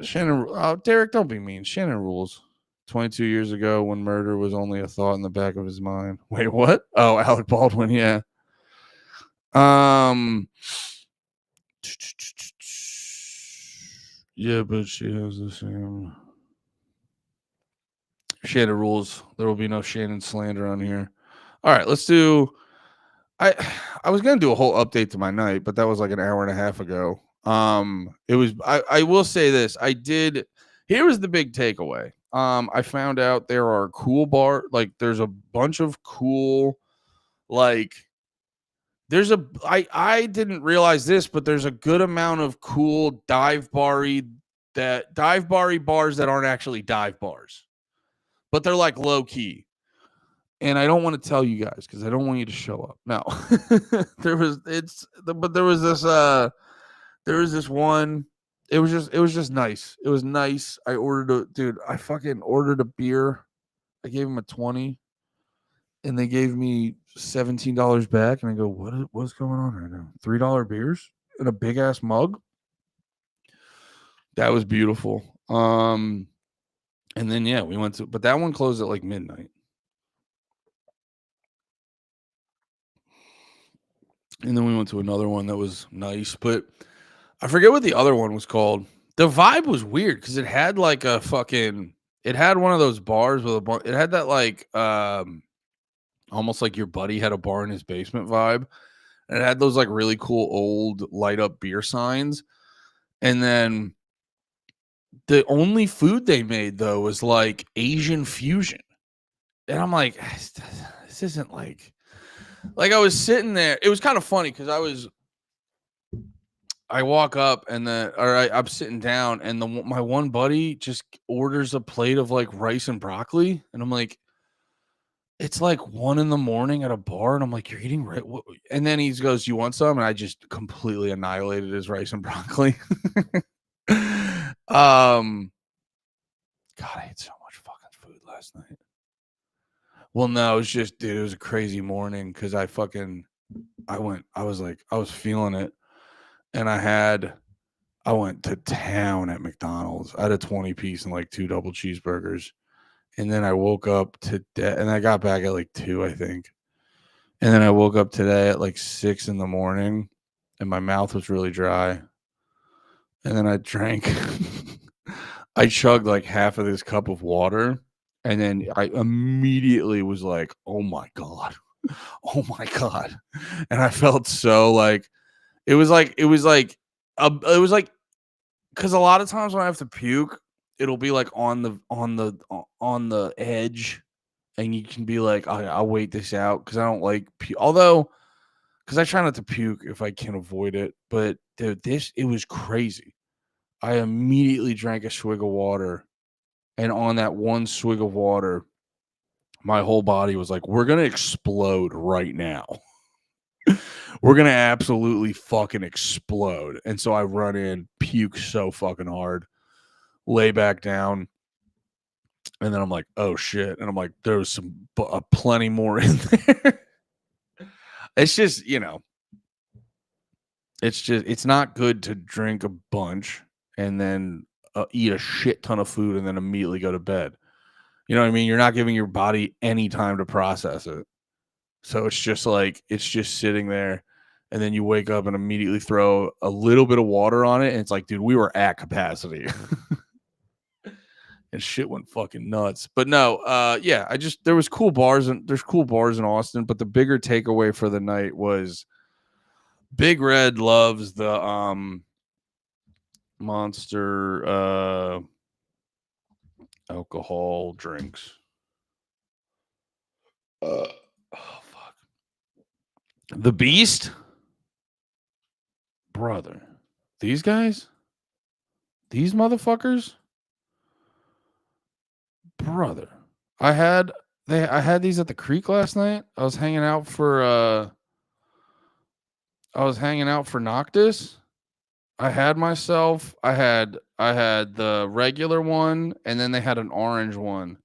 Shannon, Derek, don't be mean. Shannon rules. 22 years ago when murder was only a thought in the back of his mind. Wait, what? Oh, Alec Baldwin, yeah. Yeah, but she has the same. Shannon rules. There will be no Shannon slander on here. All right, let's do. I was gonna do a whole update to my night, but that was like an hour and a half ago. It was. I will say this. Here was the big takeaway. I found out there are cool there's a bunch of cool, I didn't realize this, but there's a good amount of cool dive bar-y bars that aren't actually dive bars, but they're like low key. And I don't want to tell you guys because I don't want you to show up. No, there was this one. It was just nice. It was nice. I fucking ordered a beer. I gave him a 20 and they gave me $17 back. And I go, what's going on right now? $3 beers in a big ass mug. That was beautiful. And then yeah, we went to, but that one closed at like midnight. And then we went to another one that was nice, but I forget what the other one was called. The vibe was weird because it had like a fucking, it had one of those bars with a bar. It had that like, almost like your buddy had a bar in his basement vibe. And it had those like really cool old light up beer signs. And then the only food they made though was like Asian fusion. And I'm like, this isn't like I was sitting there. It was kind of funny because I walk up and I'm sitting down and my one buddy just orders a plate of like rice and broccoli. And I'm like, it's like 1 a.m. at a bar. And I'm like, you're eating right. And then he goes, you want some? And I just completely annihilated his rice and broccoli. God, I ate so much fucking food last night. Well, no, it was just, dude, it was a crazy morning because I was feeling it. And I went to town at McDonald's. I had a 20-piece and like 2 double cheeseburgers. And then I woke up and I got back at like 2, I think. And then I woke up today at like 6 in the morning and my mouth was really dry. And then I drank, I chugged like half of this cup of water. And then I immediately was like, oh my God. Oh my God. And I felt so like, it was like, because a lot of times when I have to puke, it'll be like on the edge, and you can be like, I'll wait this out because I don't like puke. Although, because I try not to puke if I can avoid it. But dude, it was crazy. I immediately drank a swig of water, and on that one swig of water, my whole body was like, we're gonna explode right now. We're gonna absolutely fucking explode. And so I run in, puke so fucking hard, lay back down, and then I'm like, oh shit. And I'm like, there was plenty more in there. It's just, it's not good to drink a bunch and then eat a shit ton of food and then immediately go to bed. You know what I mean? You're not giving your body any time to process it. So it's just like, it's just sitting there. And then you wake up and immediately throw a little bit of water on it. And it's like, dude, we were at capacity. And shit went fucking nuts. But no, yeah, there's cool bars in Austin. But the bigger takeaway for the night was Big Red loves the Monster alcohol drinks. Oh fuck. The Beast? Brother. These guys? These motherfuckers? Brother. I had these at the creek last night. I was hanging out for Noctis. I had the regular one, and then they had an orange one.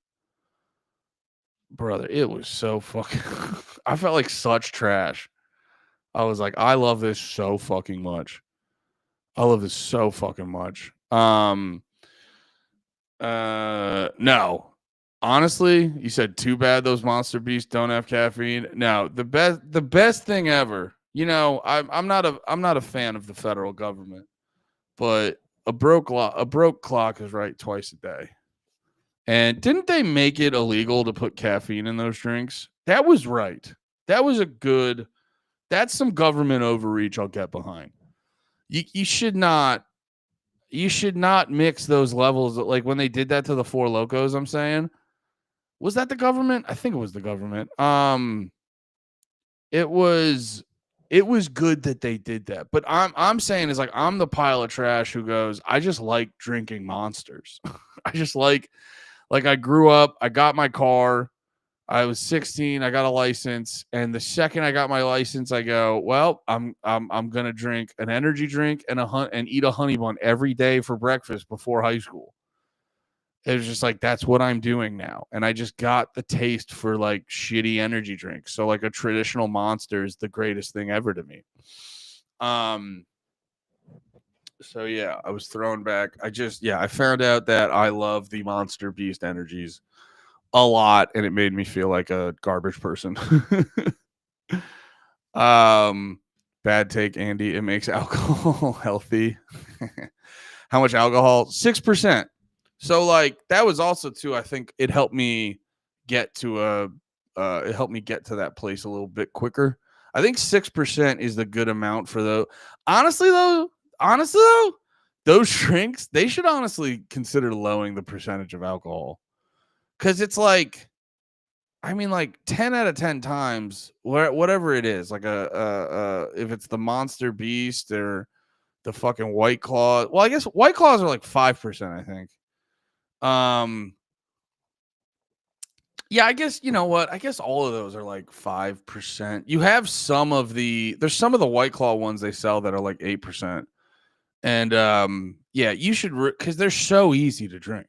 Brother, it was so fucking I felt like such trash. I was like, I love this so fucking much. I love this so fucking much. No. Honestly, you said too bad those Monster Beasts don't have caffeine. No, the best thing ever. I'm not a fan of the federal government, but a broke clock is right twice a day. And didn't they make it illegal to put caffeine in those drinks? That was right. That's some government overreach I'll get behind. You should not mix those levels. Like when they did that to the Four Locos, I'm saying, was that the government? I think it was the government. It was good that they did that. But I'm saying is like, I'm the pile of trash who goes, I just like drinking Monsters. I just like I grew up, I got my car, I was 16, I got a license, and the second I got my license, I go, well, I'm gonna drink an energy drink and eat a honey bun every day for breakfast before high school. It was just like, that's what I'm doing now. And I just got the taste for like shitty energy drinks. So like a traditional Monster is the greatest thing ever to me. So yeah, I was thrown back. I found out that I love the Monster Beast energies a lot, and it made me feel like a garbage person. um, Bad take, Andy. It makes alcohol healthy. How much alcohol? 6%. So like that was also too. I think it helped me get to it helped me get to that place a little bit quicker. I think 6% is the good amount for the. Honestly though, those drinks they should honestly consider lowering the percentage of alcohol because it's like I mean, like 10 out of 10 times, whatever it is, like if it's the Monster Beast or the fucking White Claw. Well, I guess White Claws are like 5%, I think. Um, yeah, I guess you know what? I guess all of those are like 5%. You have there's some of the White Claw ones they sell that are like 8%. And yeah, you should because they're so easy to drink.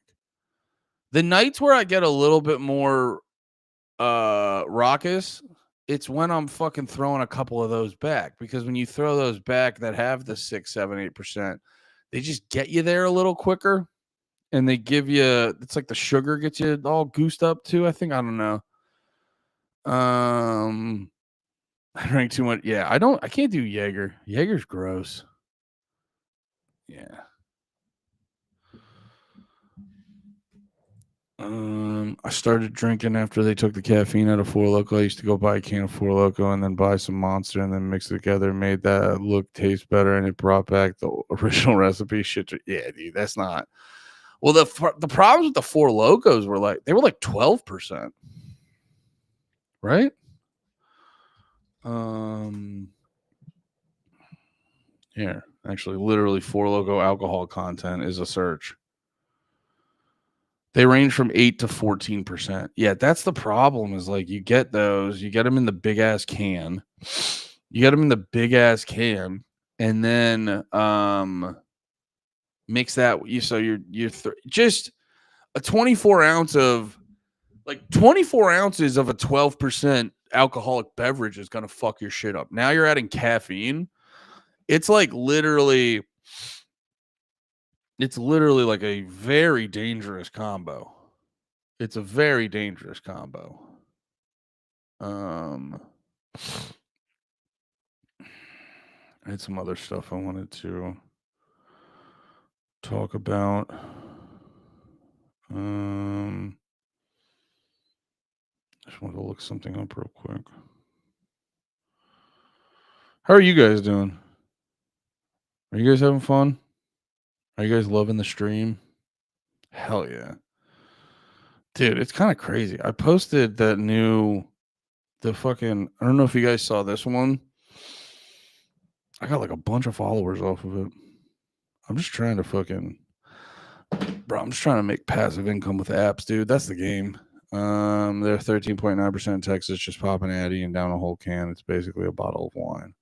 The nights where I get a little bit more raucous, it's when I'm fucking throwing a couple of those back because when you throw those back that have the 6, 7, 8%, they just get you there a little quicker and they give you it's like the sugar gets you all goosed up too. I think I don't know. I drank too much. Yeah, I can't do Jaeger. Jaeger's gross. Yeah. I started drinking after they took the caffeine out of Four Loko. I used to go buy a can of Four Loko and then buy some Monster and then mix it together. Made that look taste better, and it brought back the original recipe. Shit, yeah, dude, that's not. Well, the problems with the Four Lokos were like they were like 12%, right? Here, actually, literally Four Loko alcohol content is a search. They range from 8 to 14%. Yeah, that's the problem is like you get those, you get them in the big ass can. You get them in the big ass can and then mix that you so you're just a 24 ounce of like 24 ounces of a 12% alcoholic beverage is going to fuck your shit up. Now you're adding caffeine. It's literally like a very dangerous combo. It's a very dangerous combo. I had some other stuff I wanted to talk about. I just want to look something up real quick. How are you guys doing? Are you guys having fun? Are you guys loving the stream? Hell yeah. Dude, it's kind of crazy. I posted the fucking, I don't know if you guys saw this one. I got like a bunch of followers off of it. I'm just trying to make passive income with apps, dude. That's the game. They're 13.9% in Texas, just popping Addy and down a whole can. It's basically a bottle of wine.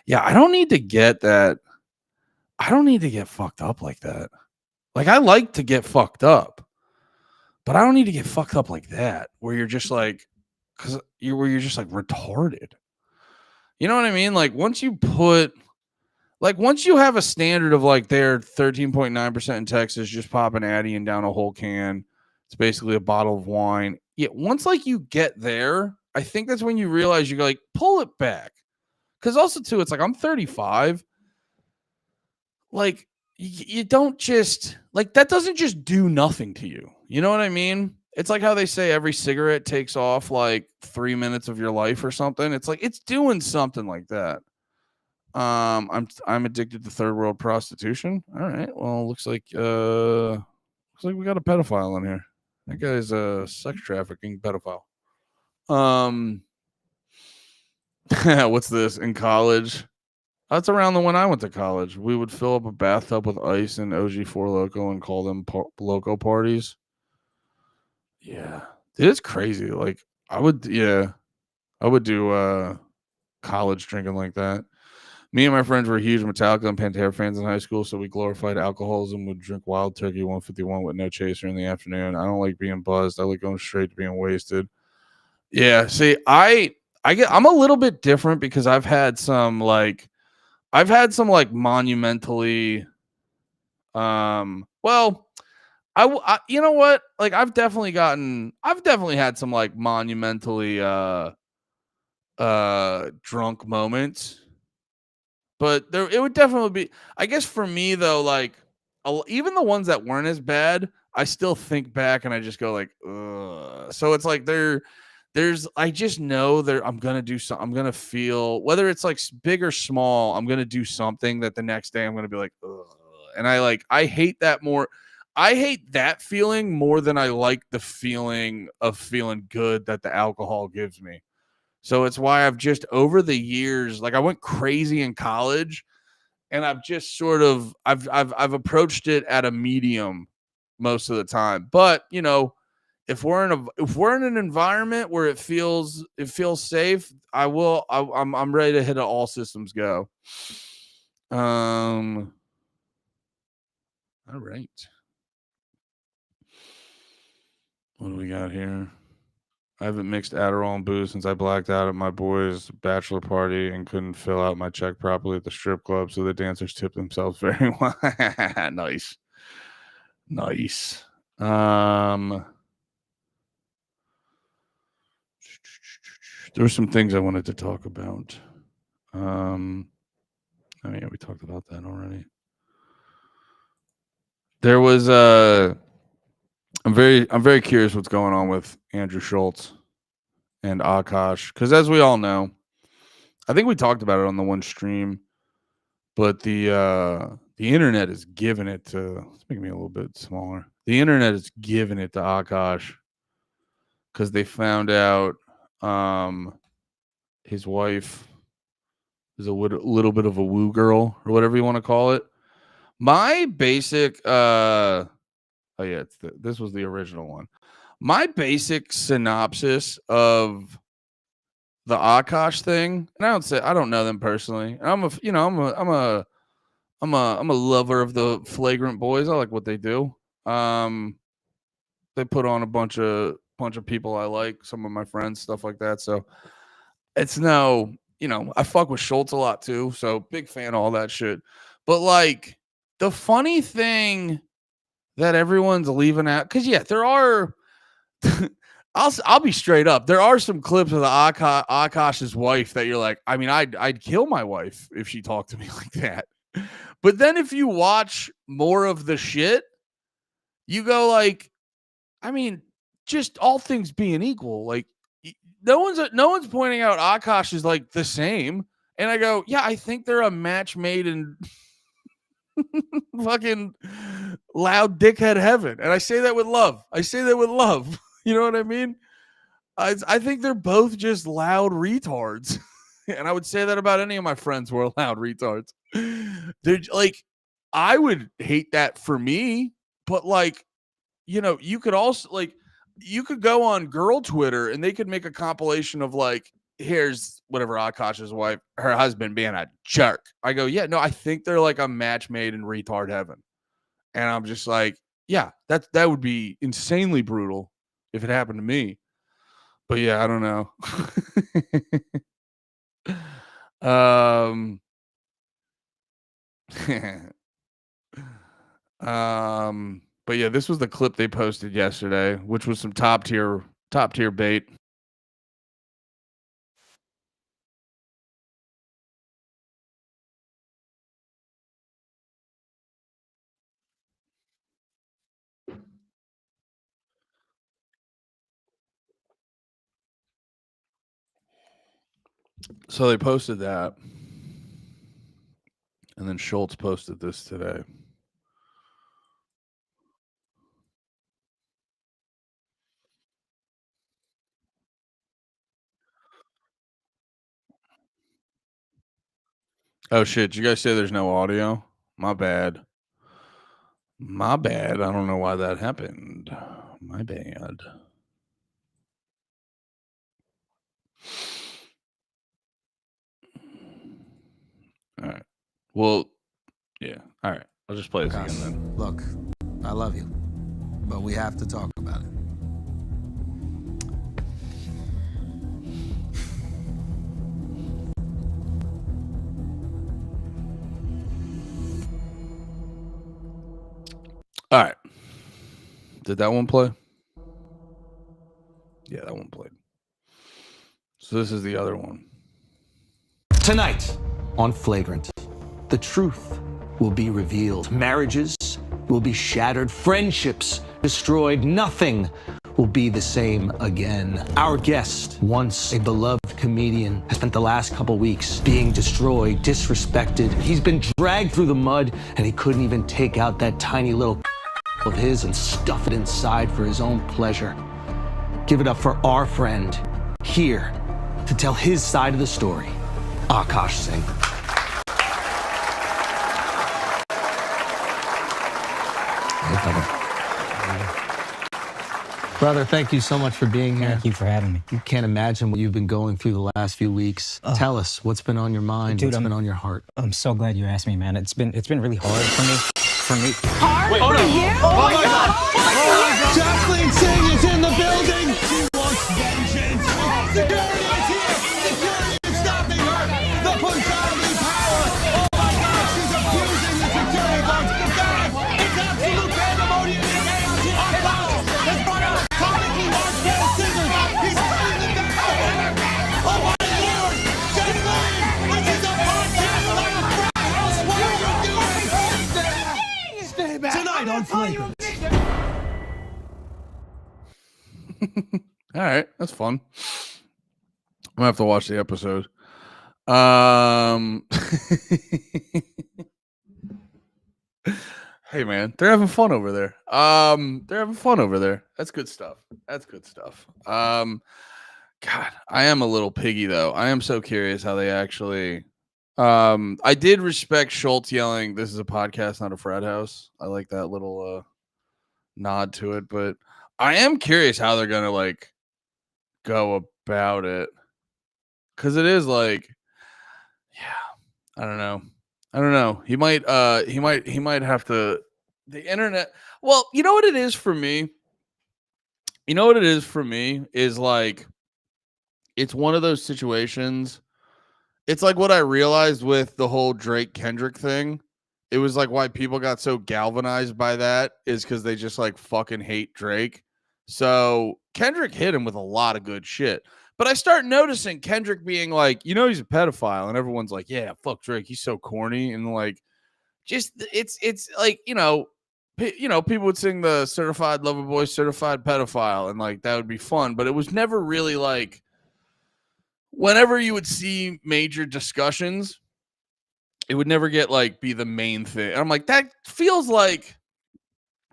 Yeah, I don't need to get that. I don't need to get fucked up like that. Like, I like to get fucked up, but I don't need to get fucked up like that, where you're just like, where you're just like retarded. You know what I mean? Like, once you have a standard of like they're 13.9% in Texas, just popping Addy and down a whole can, it's basically a bottle of wine. Yeah, once like you get there, I think that's when you realize you like pull it back. Because also too, it's like I'm 35. Like you don't just like that doesn't just do nothing to you. You know what I mean? It's like how they say every cigarette takes off like 3 minutes of your life or something. It's like it's doing something like that. I'm addicted to third world prostitution. All right. Well, looks like we got a pedophile in here. That guy's a sex trafficking pedophile. What's this in college? That's around the when I went to college. We would fill up a bathtub with ice and OG4 Loco and call them Loco parties. Yeah, it's crazy. Like I would do college drinking like that. Me and my friends were huge Metallica and Pantera fans in high school, so we glorified alcoholism. Would drink Wild Turkey 151 with no chaser in the afternoon. I don't like being buzzed. I like going straight to being wasted. Yeah, see, I'm a little bit different because I've had some like monumentally Well, you know what? Like I've definitely had some like monumentally drunk moments, but it would definitely be, I guess for me though, like even the ones that weren't as bad, I still think back and I just go like, ugh. So it's like I just know that I'm gonna do something. I'm gonna feel, whether it's like big or small, I'm gonna do something that the next day I'm gonna be like, ugh. And I hate that more. I hate that feeling more than I like the feeling of feeling good that the alcohol gives me. So it's why I've just over the years, like I went crazy in college, and I've just sort of I've approached it at a medium most of the time. But you know, if we're in an environment where it feels safe, I'm ready to hit all systems go. All right. What do we got here? I haven't mixed Adderall and booze since I blacked out at my boy's bachelor party and couldn't fill out my check properly at the strip club, so the dancers tipped themselves very well. Nice. Nice. There were some things I wanted to talk about. Oh yeah, we talked about that already. There was I'm very curious what's going on with Andrew Schultz and Akash, because as we all know, I think we talked about it on the one stream, but the internet is giving it to, let's make me a little bit smaller. The internet is giving it to Akash because they found out his wife is a little bit of a woo girl or whatever you want to call it. My basic oh yeah, this was the original one. My basic synopsis of the Akash thing, and I don't know them personally. I'm a lover of the Flagrant Boys. I like what they do. They put on a bunch of people I like, some of my friends, stuff like that. So it's no, I fuck with Schultz a lot too. So big fan of all that shit. But like the funny thing that everyone's leaving out, because yeah, there are. I'll be straight up. There are some clips of the Akash's wife that you're like, I mean, I'd kill my wife if she talked to me like that. But then if you watch more of the shit, you go like, I mean, just all things being equal, like no one's pointing out Akash is like the same. And I go, yeah, I think they're a match made in fucking loud dickhead heaven. And I say that with love. You know what I mean? I think they're both just loud retards. And I would say that about any of my friends who are loud retards. They're like, I would hate that for me, but like, you could also like, you could go on girl Twitter and they could make a compilation of like, here's whatever Akash's wife, her husband being a jerk. I go, yeah, no, I think they're like a match made in retard heaven. And I'm just like, yeah, that would be insanely brutal if it happened to me. But yeah, I don't know. But yeah, this was the clip they posted yesterday, which was some top tier bait. So they posted that. And then Schultz posted this today. Oh shit, did you guys say there's no audio? My bad. I don't know why that happened. My bad. All right. Well, yeah. All right. I'll just play this again then. Look, I love you, but we have to talk about it. Did that one play? Yeah, that one played. So this is the other one. Tonight on Flagrant, the truth will be revealed. Marriages will be shattered, friendships destroyed, nothing will be the same again. Our guest, once a beloved comedian, has spent the last couple weeks being destroyed, disrespected. He's been dragged through the mud, and he couldn't even take out that tiny little of his and stuff it inside for his own pleasure. Give it up for our friend, here to tell his side of the story, Akash Singh. Hey, brother. Brother, thank you so much for being here. Thank you for having me. You can't imagine what you've been going through the last few weeks. Tell us, what's been on your mind? Dude, what's been on your heart? I'm so glad you asked me, man. It's been really hard for me. Hard for you? Oh my God! Jocelyn Singh is in the building! She wants vengeance. Security is here. Security is stopping her. The Punjabi power. Oh my God, she's abusing the security guards. Guys, it's absolute pandemonium in chaos. Our boss has brought out a comically large pair of scissors. He's cutting them down. Oh my Lord, Jocelyn, this is a podcast live. I swear you're doing. Stay back. Tonight on Flagrant. All right, that's fun. I'm gonna have to watch the episode. Hey man, they're having fun over there. They're having fun over there. That's good stuff. That's good stuff. God, I am a little piggy though. I am so curious how they actually. I did respect Schultz yelling, "This is a podcast, not a frat house." I like that little nod to it, but I am curious how they're gonna like go about it, because it is like, yeah, I don't know. He might have to. The internet. Well, you know what it is for me. You know what it is for me is like, it's one of those situations. It's like what I realized with the whole Drake Kendrick thing. It was like why people got so galvanized by that is because they just like fucking hate Drake. So Kendrick hit him with a lot of good shit. But I start noticing Kendrick being like, he's a pedophile, and everyone's like, yeah, fuck Drake, he's so corny, and like, just it's like, people would sing the Certified Lover Boy, Certified Pedophile, and like that would be fun, but it was never really like, whenever you would see major discussions, it would never get like be the main thing. And I'm like, that feels like,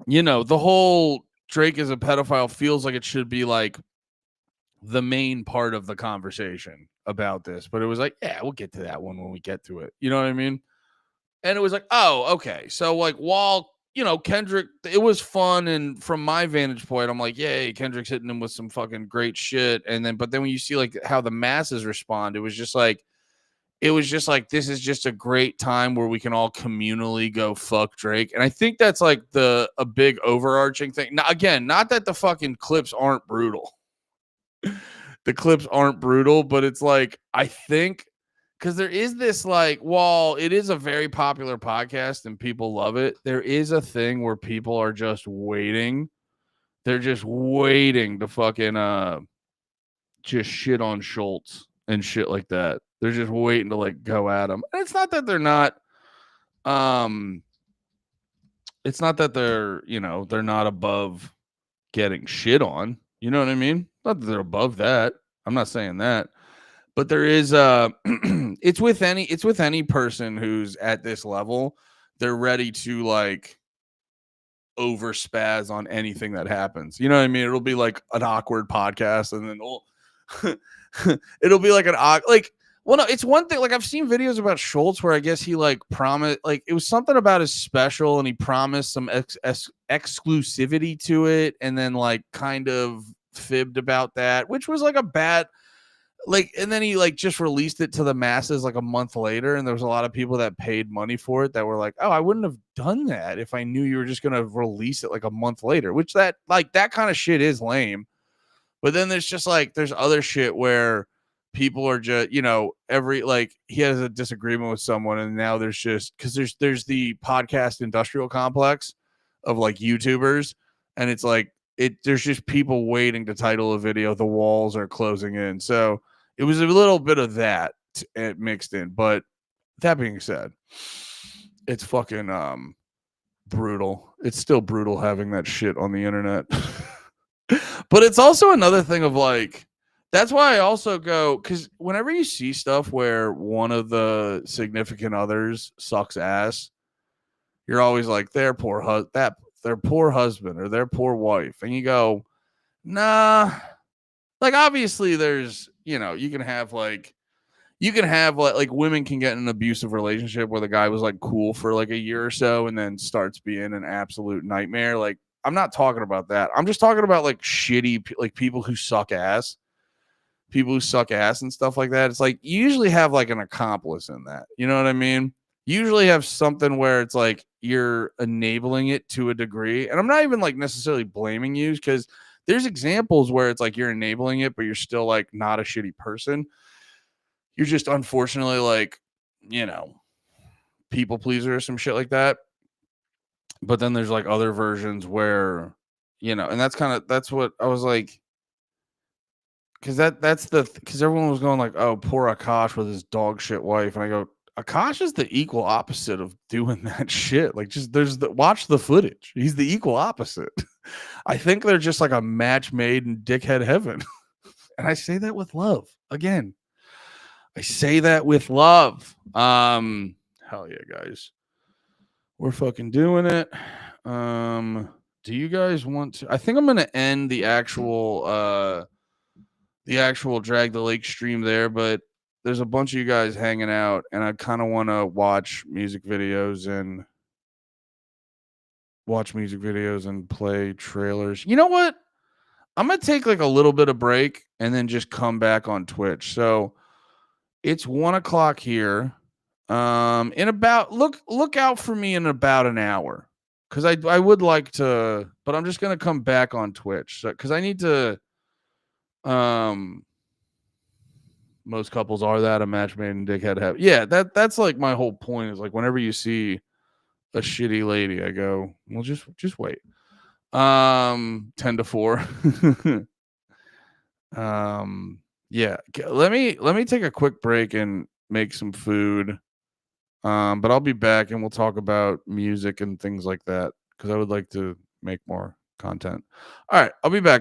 the whole Drake is a pedophile feels like it should be like the main part of the conversation about this. But it was like, yeah, we'll get to that one when we get to it. You know what I mean? And it was like, oh, okay. So like, while, Kendrick, it was fun. And from my vantage point, I'm like, yay, Kendrick's hitting him with some fucking great shit. But then when you see like how the masses respond, it was just like, this is just a great time where we can all communally go fuck Drake. And I think that's like a big overarching thing. Now, again, not that the fucking clips aren't brutal. The clips aren't brutal, but it's like, I think, because there is this like, while it is a very popular podcast and people love it, there is a thing where people are just waiting. They're just waiting to fucking just shit on Schultz and shit like that. They're just waiting to like go at him. And it's not that they're not it's not that they're, they're not above getting shit on. You know what I mean? Not that they're above that. I'm not saying that. But there is it's with any person who's at this level, they're ready to like over spaz on anything that happens. You know what I mean? It'll be like an awkward podcast, and then it'll be like well, no, it's one thing. Like, I've seen videos about Schultz where I guess he like promised, like it was something about his special, and he promised some exclusivity to it, and then like kind of fibbed about that, which was like a bad, like, and then he like just released it to the masses like a month later, and there was a lot of people that paid money for it that were like, oh, I wouldn't have done that if I knew you were just gonna release it like a month later, which that kind of shit is lame. But then there's just like, there's other shit where people are just, every, like, he has a disagreement with someone, and now there's just, because there's the podcast industrial complex of like YouTubers, and it's like there's just people waiting to title a video. The walls are closing in, so it was a little bit of that mixed in. But that being said, it's fucking brutal. It's still brutal having that shit on the internet. But it's also another thing of like, that's why I also go, because whenever you see stuff where one of the significant others sucks ass, you're always like, their poor husband or their poor wife, and you go, nah. Like obviously, there's you can have like women can get in an abusive relationship where the guy was like cool for like a year or so and then starts being an absolute nightmare. Like I'm not talking about that. I'm just talking about like shitty like people who suck ass. People who suck ass and stuff like that. It's like you usually have like an accomplice in that. You know what I mean? You usually have something where it's like you're enabling it to a degree. And I'm not even like necessarily blaming you because there's examples where it's like you're enabling it, but you're still like not a shitty person. You're just unfortunately like, people pleaser or some shit like that. But then there's like other versions where, and that's what I was like, because because everyone was going like, oh, poor Akash with his dog shit wife, and I go, Akash is the equal opposite of doing that shit. Like, just watch the footage. He's the equal opposite. I think they're just like a match made in dickhead heaven, and I say that with love. Again, I say that with love. Hell yeah, guys, we're fucking doing it. Do you guys want to? I think I'm gonna end the actual Drag the Lake stream there, but there's a bunch of you guys hanging out, and I kind of want to watch music videos and play trailers. You know what? I'm gonna take like a little bit of break and then just come back on Twitch. So it's 1:00 here. In about look out for me in about an hour, because I would like to, but I'm just gonna come back on Twitch because I need to. Most couples are that a match made in dickhead heaven. Yeah, that's like my whole point is like whenever you see a shitty lady, I go, well, just wait. 10-4. Yeah. Let me take a quick break and make some food. But I'll be back and we'll talk about music and things like that because I would like to make more content. All right, I'll be back.